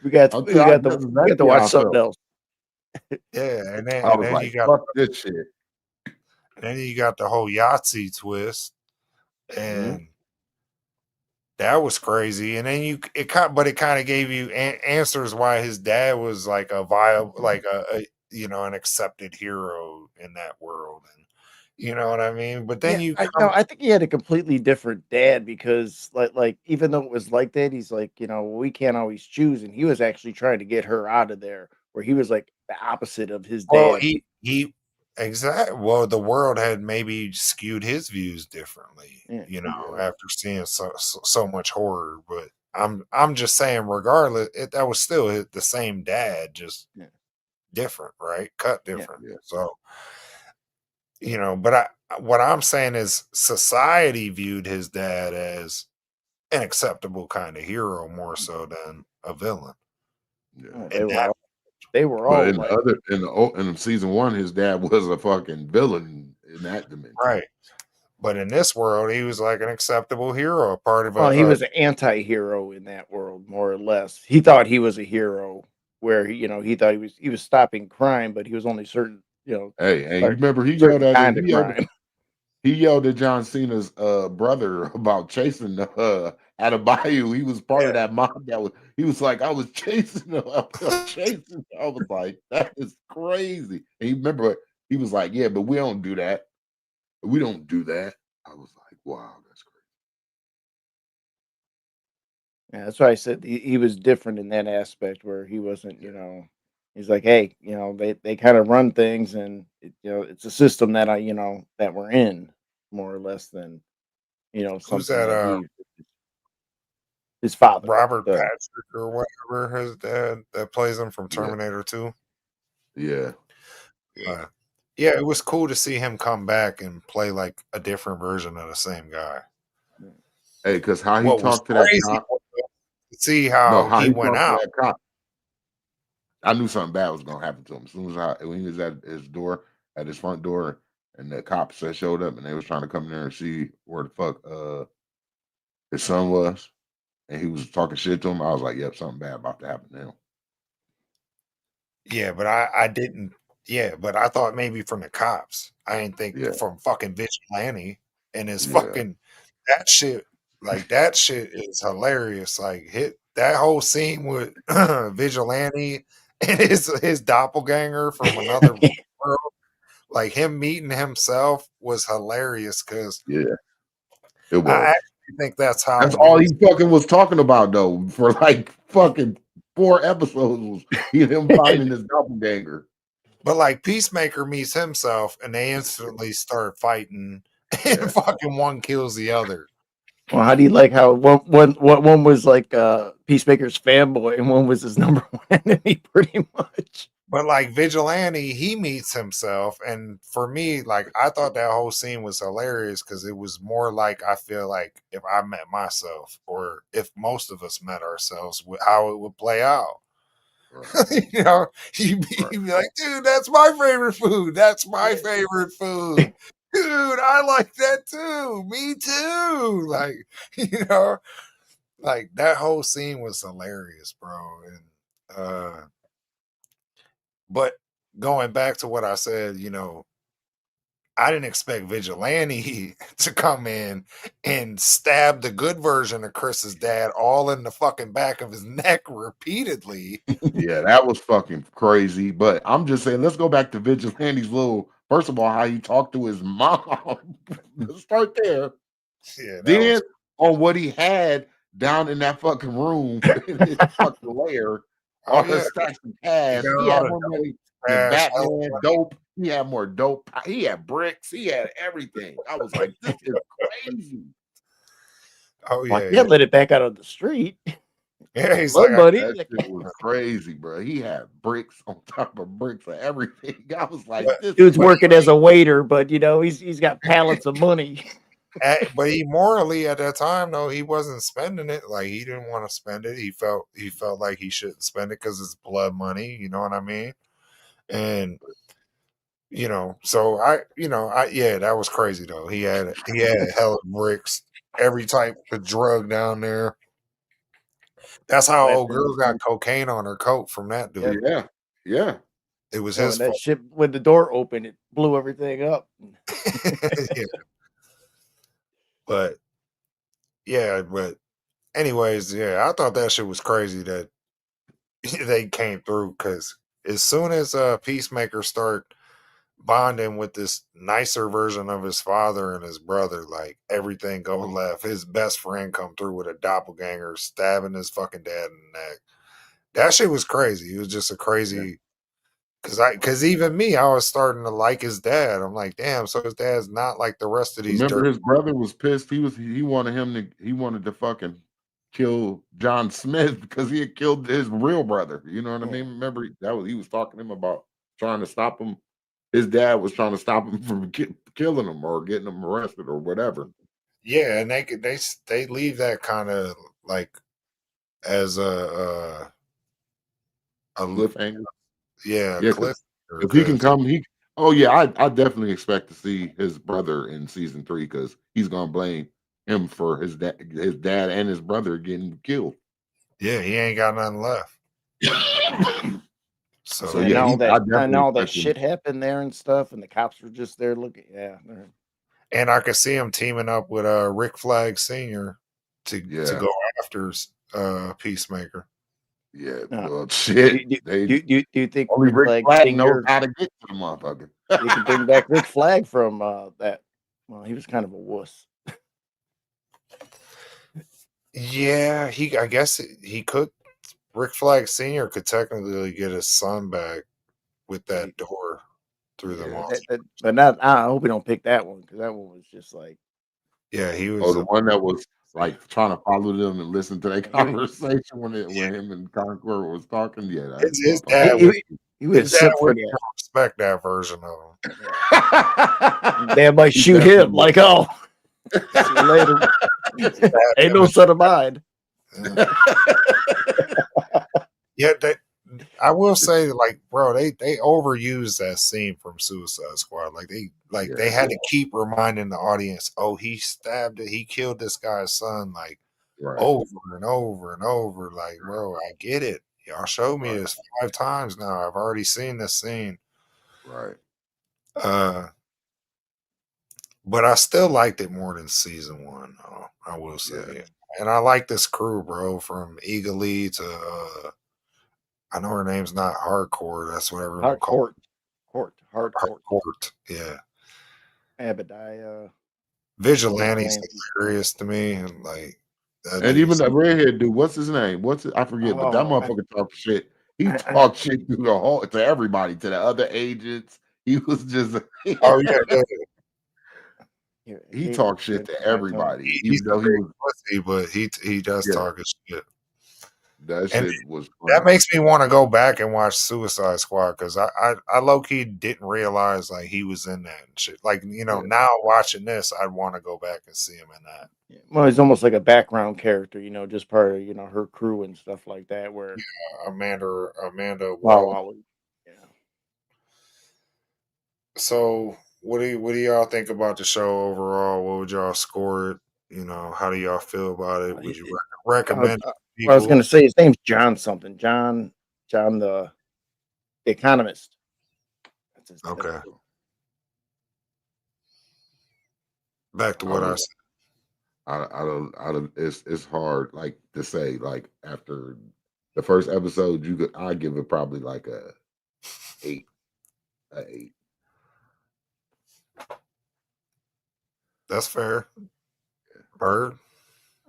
We got I'm telling you, we got to watch something else. Yeah, I and was then like, you got fuck this shit. and then you got the whole Yahtzee twist, Mhm. and that was crazy. And then it kind of gave you answers why his dad was like a viable, like a an accepted hero in that world, and you know what I mean. But then Yeah, you no, come, I think he had a completely different dad because, like, even though it was like that, he's like, we can't always choose, and he was actually trying to get her out of there, where he was like the opposite of his well, dad. he exactly. Well, the world had maybe skewed his views differently, Yeah, Yeah. after seeing so much horror. But I'm just saying, regardless, that was still the same dad, just yeah, different, right? Cut yeah. different. So but what I'm saying is society viewed his dad as an acceptable kind of hero more so than a villain. Yeah. Oh, And that they were But all in the like, other in season one, his dad was a fucking villain in that dimension. right. But in this world, he was like an acceptable hero, a part of well, he was an anti-hero in that world, more or less. He thought he was a hero, where he thought he was stopping crime, but he was only Hey, and you start remember certain kind of crime. he yelled at John Cena's brother about chasing at a bayou. He was part of that mob he was like, I was chasing him. I was chasing. I was like, that is crazy. And he remember he was like, yeah, but we don't do that. We don't do that. I was like, wow, that's crazy. Yeah, that's why I said he was different in that aspect where he wasn't, he's like, hey, they kind of run things and it's a system that that we're in more or less than, who's something that? that his father. Robert So, Patrick or whatever his dad that plays him from Yeah, Terminator 2. yeah, yeah. Yeah, it was cool to see him come back and play like a different version of the same guy. yeah. Hey, because how he What was talked to that crazy cop. was to see No, how how he he went talked to out. that cop. I knew something bad was gonna happen to him. As soon as when he was at his door, at his front door, and the cops that showed up and they was trying to come in there and see where the fuck his son was, and he was talking shit to him. I was like, yep, something bad about to happen to him. Yeah, but I didn't. Yeah, but I thought maybe from the cops. I didn't think Yeah, from fucking Vigilante and his yeah, fucking that shit. Like that shit is hilarious. Like hit that whole scene with Vigilante and his doppelganger from another world. Like him meeting himself was hilarious because yeah. It I was. actually think that's how That's it all he is. fucking was talking about though for like fucking 4 episodes was him finding his doppelganger. But like Peacemaker meets himself and they instantly start fighting and Yeah. fucking one kills the other. Well, how do you like how one was like Peacemaker's fanboy and one was his number one enemy, pretty much? But like Vigilante, he meets himself, and for me, like I thought that whole scene was hilarious because it was more like I feel like if I met myself, or if most of us met ourselves, how it would play out. Right. You know, he'd be like, dude, that's my favorite food. That's my favorite food. Dude, I like that too. Me too. Like, you know, like that whole scene was hilarious, bro. And but going back to what I said, you know, I didn't expect Vigilante to come in and stab the good version of Chris's dad all in the fucking back of his neck repeatedly. Yeah, that was fucking crazy. But I'm just saying, let's go back to Vigilante's little. First of all, how he talked to his mom. Let's start there. Yeah, that was Then on what he had down in that fucking room in his fucking lair, oh all the yeah. stacks of He cash. got He all had the more money than cash, hella Batman, dope. He had more dope. He had bricks. He had everything. I was like, this is crazy. oh Like, yeah, yeah, yeah. let it back out on the street. Yeah, he's like, Blood buddy. That Like, shit was crazy, bro. He had bricks on top of bricks of everything. I was like, but, this dude's is working as a crazy. waiter, but you know, he's got pallets of money. but he morally at that time though he wasn't spending it. Like he didn't want to spend it. He felt like he shouldn't spend it because it's blood money. You know what I mean? And you know, so yeah, that was crazy though. He had hella bricks, every type of drug down there. That's how Well, old girl got cocaine on her coat from that yeah, dude. Yeah. Yeah. It was yeah, his when that fault. ship, when the door opened, it blew everything up. Yeah, but but anyways, yeah, I thought that shit was crazy that they came through because as soon as Peacemaker start bonding with this nicer version of his father and his brother, like everything go left. His best friend come through with a doppelganger, stabbing his fucking dad in the neck. That shit was crazy. It was just a Yeah. crazy because even me, I was starting to like his dad. I'm like, damn, so his dad's not like the rest of these Remember dirt. his brother was pissed. He wanted to fucking kill John Smith because he had killed his real brother. You know what I Yeah. mean? Remember he was talking to him about trying to stop him. His dad was trying to stop him from killing him or getting him arrested or whatever. Yeah, and they leave that kind of like as a Cliffhanger. yeah Yeah, cliff because he can because come. Oh yeah, I definitely expect to see his brother in season 3 because he's gonna blame him for his dad and his brother getting killed. yeah he ain't got nothing left. So So And yeah, all I that, and definitely all that expect him. shit happened there and stuff, and the cops were just there looking. Yeah, and I could see him teaming up with Rick Flag Senior to Yeah, go after Peacemaker. yeah. no. Well, Do, shit. do, They do you think only Rick Rick Flag Flag knows Senior? how to get to the motherfucker. They could bring back Rick Flag from that. Well, he was kind of a wuss. Yeah, I guess he could. Rick Flag Senior could technically get his son back with that door through the Yeah. monster. But not. I hope we don't pick that one because that one was just like Yeah, he Oh, was the a one that was like trying to follow them and listen to their he, conversation when him and Concord was talking. Yeah, that his motherfucker. dad he, would he would his dad sit for wouldn't that. even respect that version of him. Yeah. They might He shoot him definitely like, oh, see you later. Stab Ain't him no and son of mine. yeah. Yeah, I will say, like, bro, they overused that scene from Suicide Squad. They Yeah, had to keep reminding the audience, oh, he killed this guy's son, like right, over and over and over. Like, bro, I get it. Y'all showed me right, this 5 times now. I've already seen this scene. right. Uh, but I still liked it more than season one. I will Yeah. say, and I like this crew, bro, from Eagle Lee to I know her name's not Hardcore. That's what everyone calls Hardcourt. Hardcourt. Yeah, Abadiah. Vigilante's Vigilante. hilarious to me, and like that And even dude's the redhead dude, what's his name? I forget, but that Oh, motherfucker talked shit. He I, talked shit to the whole to everybody, to the other agents. He was just oh yeah, yeah. I he can't talked shit to forget everybody, He's even a though he big was pussy, but he does yeah, talk his shit. That And shit was that funny. makes me want to go back and watch Suicide Squad because I low key didn't realize like he was in that and shit. Like, you know, Yeah. now watching this, I'd want to go back and see him in that. Well, he's almost like a background character, just part of her crew and stuff like that. Where Amanda Wow, Waller. wow, yeah. So what do y'all think about the show overall? What would y'all score it? You know, how do y'all feel about it? Would you recommend it to I was people? gonna say his name's John something. John the economist. That's Okay, back to I what I don't said. I don't it's hard like to say like after the first episode I give it probably like a 8. A 8. That's fair. Bird.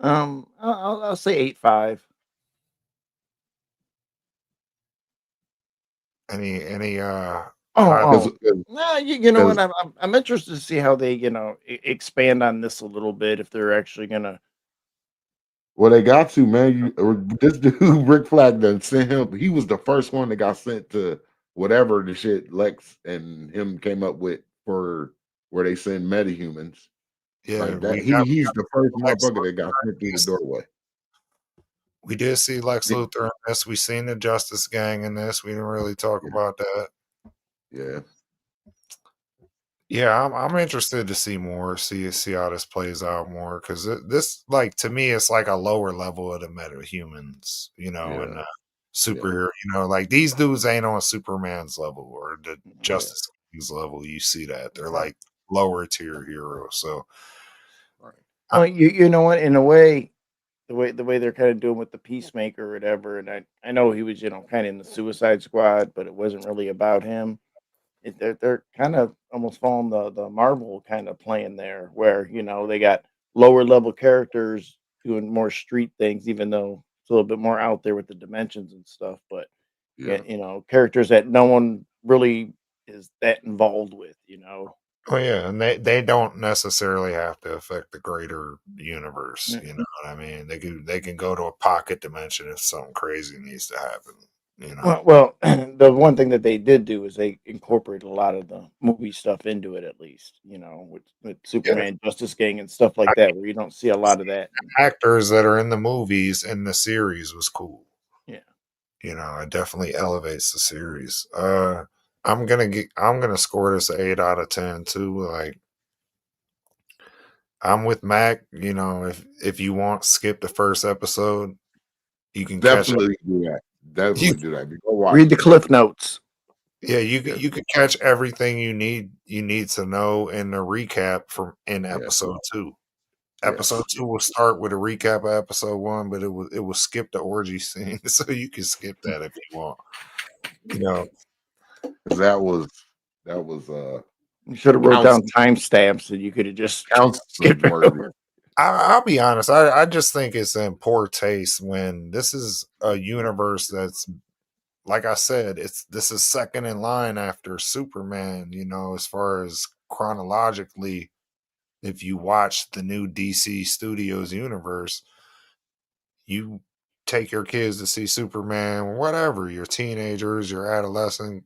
I'll say 8.5. Any high Oh, Cuz oh. Nah, you know what? cuz I'm interested to see how they expand on this a little bit. If they're actually gonna. well, they got to, man. This dude, Rick Flag, done sent him. He was the first one that got sent to whatever the shit Lex and him came up with for where they send metahumans. Yeah, Like that. He's the first Lex motherfucker that got Luthor sent in through the this. doorway. We did see Lex Yeah. Luthor in this. We seen the Justice Gang in this. We didn't really talk about that. Yeah. Yeah, I'm interested to see more, see how this plays out more because this, like, to me, it's like a lower level of the metahumans, you know, and Yeah. Yeah. superhero. You know, like these dudes ain't on Superman's level or the Yeah. Justice League's level. You see that they're Right. like lower tier heroes. So Right. Well, you know what? In a way, the way they're kind of doing with the Peacemaker or whatever, and I know he was kind of in the Suicide Squad, but it wasn't really about him. They're kind of almost following the Marvel kind of plan there, where they got lower level characters doing more street things, even though it's a little bit more out there with the dimensions and stuff. But Yeah. characters that no one really is that involved with. oh yeah, and they don't necessarily have to affect the greater universe. Yeah. You know what I mean? They can go to a pocket dimension if something crazy needs to happen. You know. Well, the one thing that they did do is they incorporated a lot of the movie stuff into it, at least, with Yeah. Superman, Justice Gang, and stuff like that, where you don't see a lot of that. Actors that are in the movies in the series was cool. Yeah. You know, it definitely elevates the series. I'm gonna score this 8 out of 10 too. Like I'm with Mac. You know, if you want, skip the first episode. You can catch up. Definitely do that. You, Definitely do that. Go watch Read the it. cliff notes. yeah, Yeah. you could catch everything you need to know in the recap from in Yeah. episode 2. Episode Yes. 2 will start with a recap of episode 1, but it will skip the orgy scene, so you can skip that if you want. You know, 'Cause that was You should have wrote down council timestamps, and you could have just skipped it worthy. over. I'll be honest. I just think it's in poor taste when this is a universe that's, like I said, this is second in line after Superman. You know, as far as chronologically, if you watch the new DC Studios universe, you take your kids to see Superman, whatever, your teenagers, your adolescent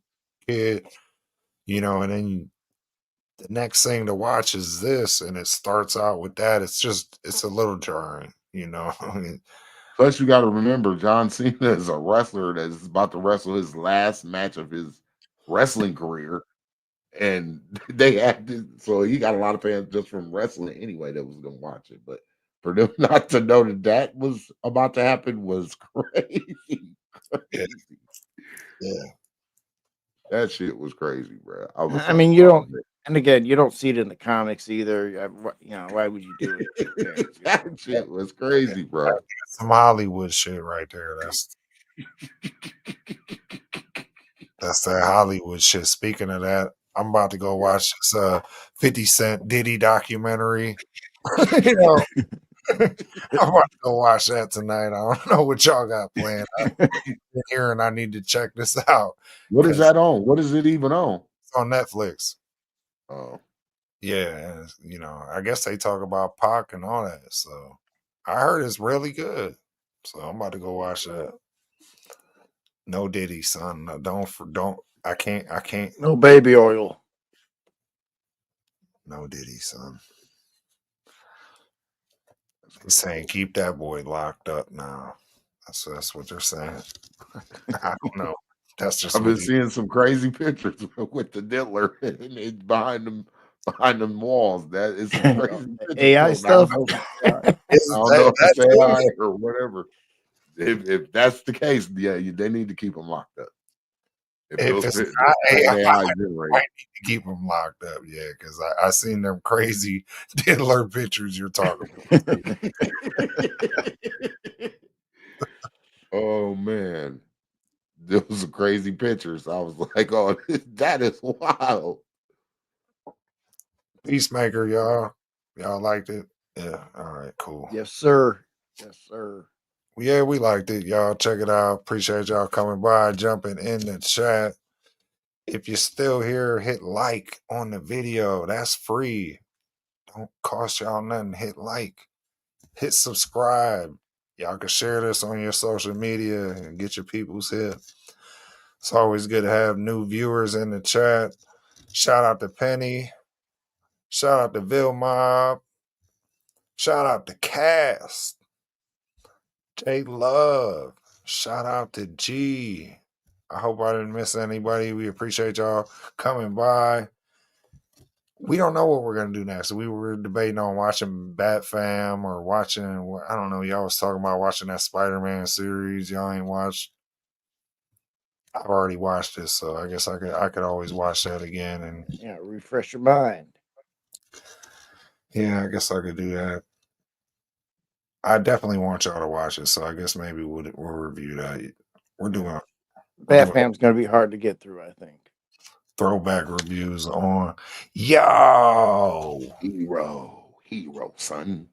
kid, you know, and then the next thing to watch is this, and it starts out with that. It's a little jarring, you know. I mean, Plus, you got to remember, John Cena is a wrestler that's about to wrestle his last match of his wrestling career, and they acted so he got a lot of fans just from wrestling anyway that was going to watch it. But for them not to know that that was about to happen was crazy, yeah, crazy. yeah. That shit was crazy, bro. I was I like, mean, you oh don't, and again, you don't see it in the comics either. Why would you do it? man, Yeah, that shit was crazy, bro. Some Hollywood shit right there. That's that Hollywood shit. Speaking of that, I'm about to go watch this 50 Cent Diddy documentary. You know, I'm about to go watch that tonight. I don't know what y'all got planned. I've been hearing I need to check this out What is because that on? What is it even on? it's on Netflix. Oh, Yeah, and you know, I guess they talk about Pac and all that. So I heard it's really good. So I'm about to go watch that. No Diddy, son. No, don't. I can't. No baby oil. No Diddy, son. They're saying keep that boy locked up now. That's what they're saying. I don't know. That's just I've what been seeing some crazy pictures with the diddler and it's behind them walls. That is some crazy pictures. AI I stuff. don't know if it's AI. I is don't know that, if it's that's AI it. or whatever. If that's the case, yeah, they need to keep them locked up. If If those it's pictures not ain't AI, AI I generated. need to keep them locked up. Yeah, because I seen them crazy diddler pictures you're talking about. Oh man, those are crazy pictures. I was like, oh, that is wild. Peacemaker, y'all liked it. Yeah. All right. Cool. Yes, sir. Yes, sir. Yeah, we liked it. Y'all check it out. Appreciate y'all coming by, jumping in the chat. If you're still here, hit like on the video. That's free. Don't cost y'all nothing. Hit like. Hit subscribe. Y'all can share this on your social media and get your people's hit. It's always good to have new viewers in the chat. Shout out to Penny. Shout out to Ville Mob. Shout out to Cast. J Love. Shout out to G. I hope I didn't miss anybody. We appreciate y'all coming by. We don't know what we're going to do next. We were debating on watching Bat Fam or watching, I don't know, y'all was talking about watching that Spider-Man series. Y'all ain't watched. I've already watched it, so I guess I could always watch that again. And Yeah, refresh your mind. yeah, I guess I could do that. I definitely want y'all to watch it, so I guess maybe we'll review that. We're doing Batman's going to be hard to get through, I think. throwback reviews on. Yo, Hero, son.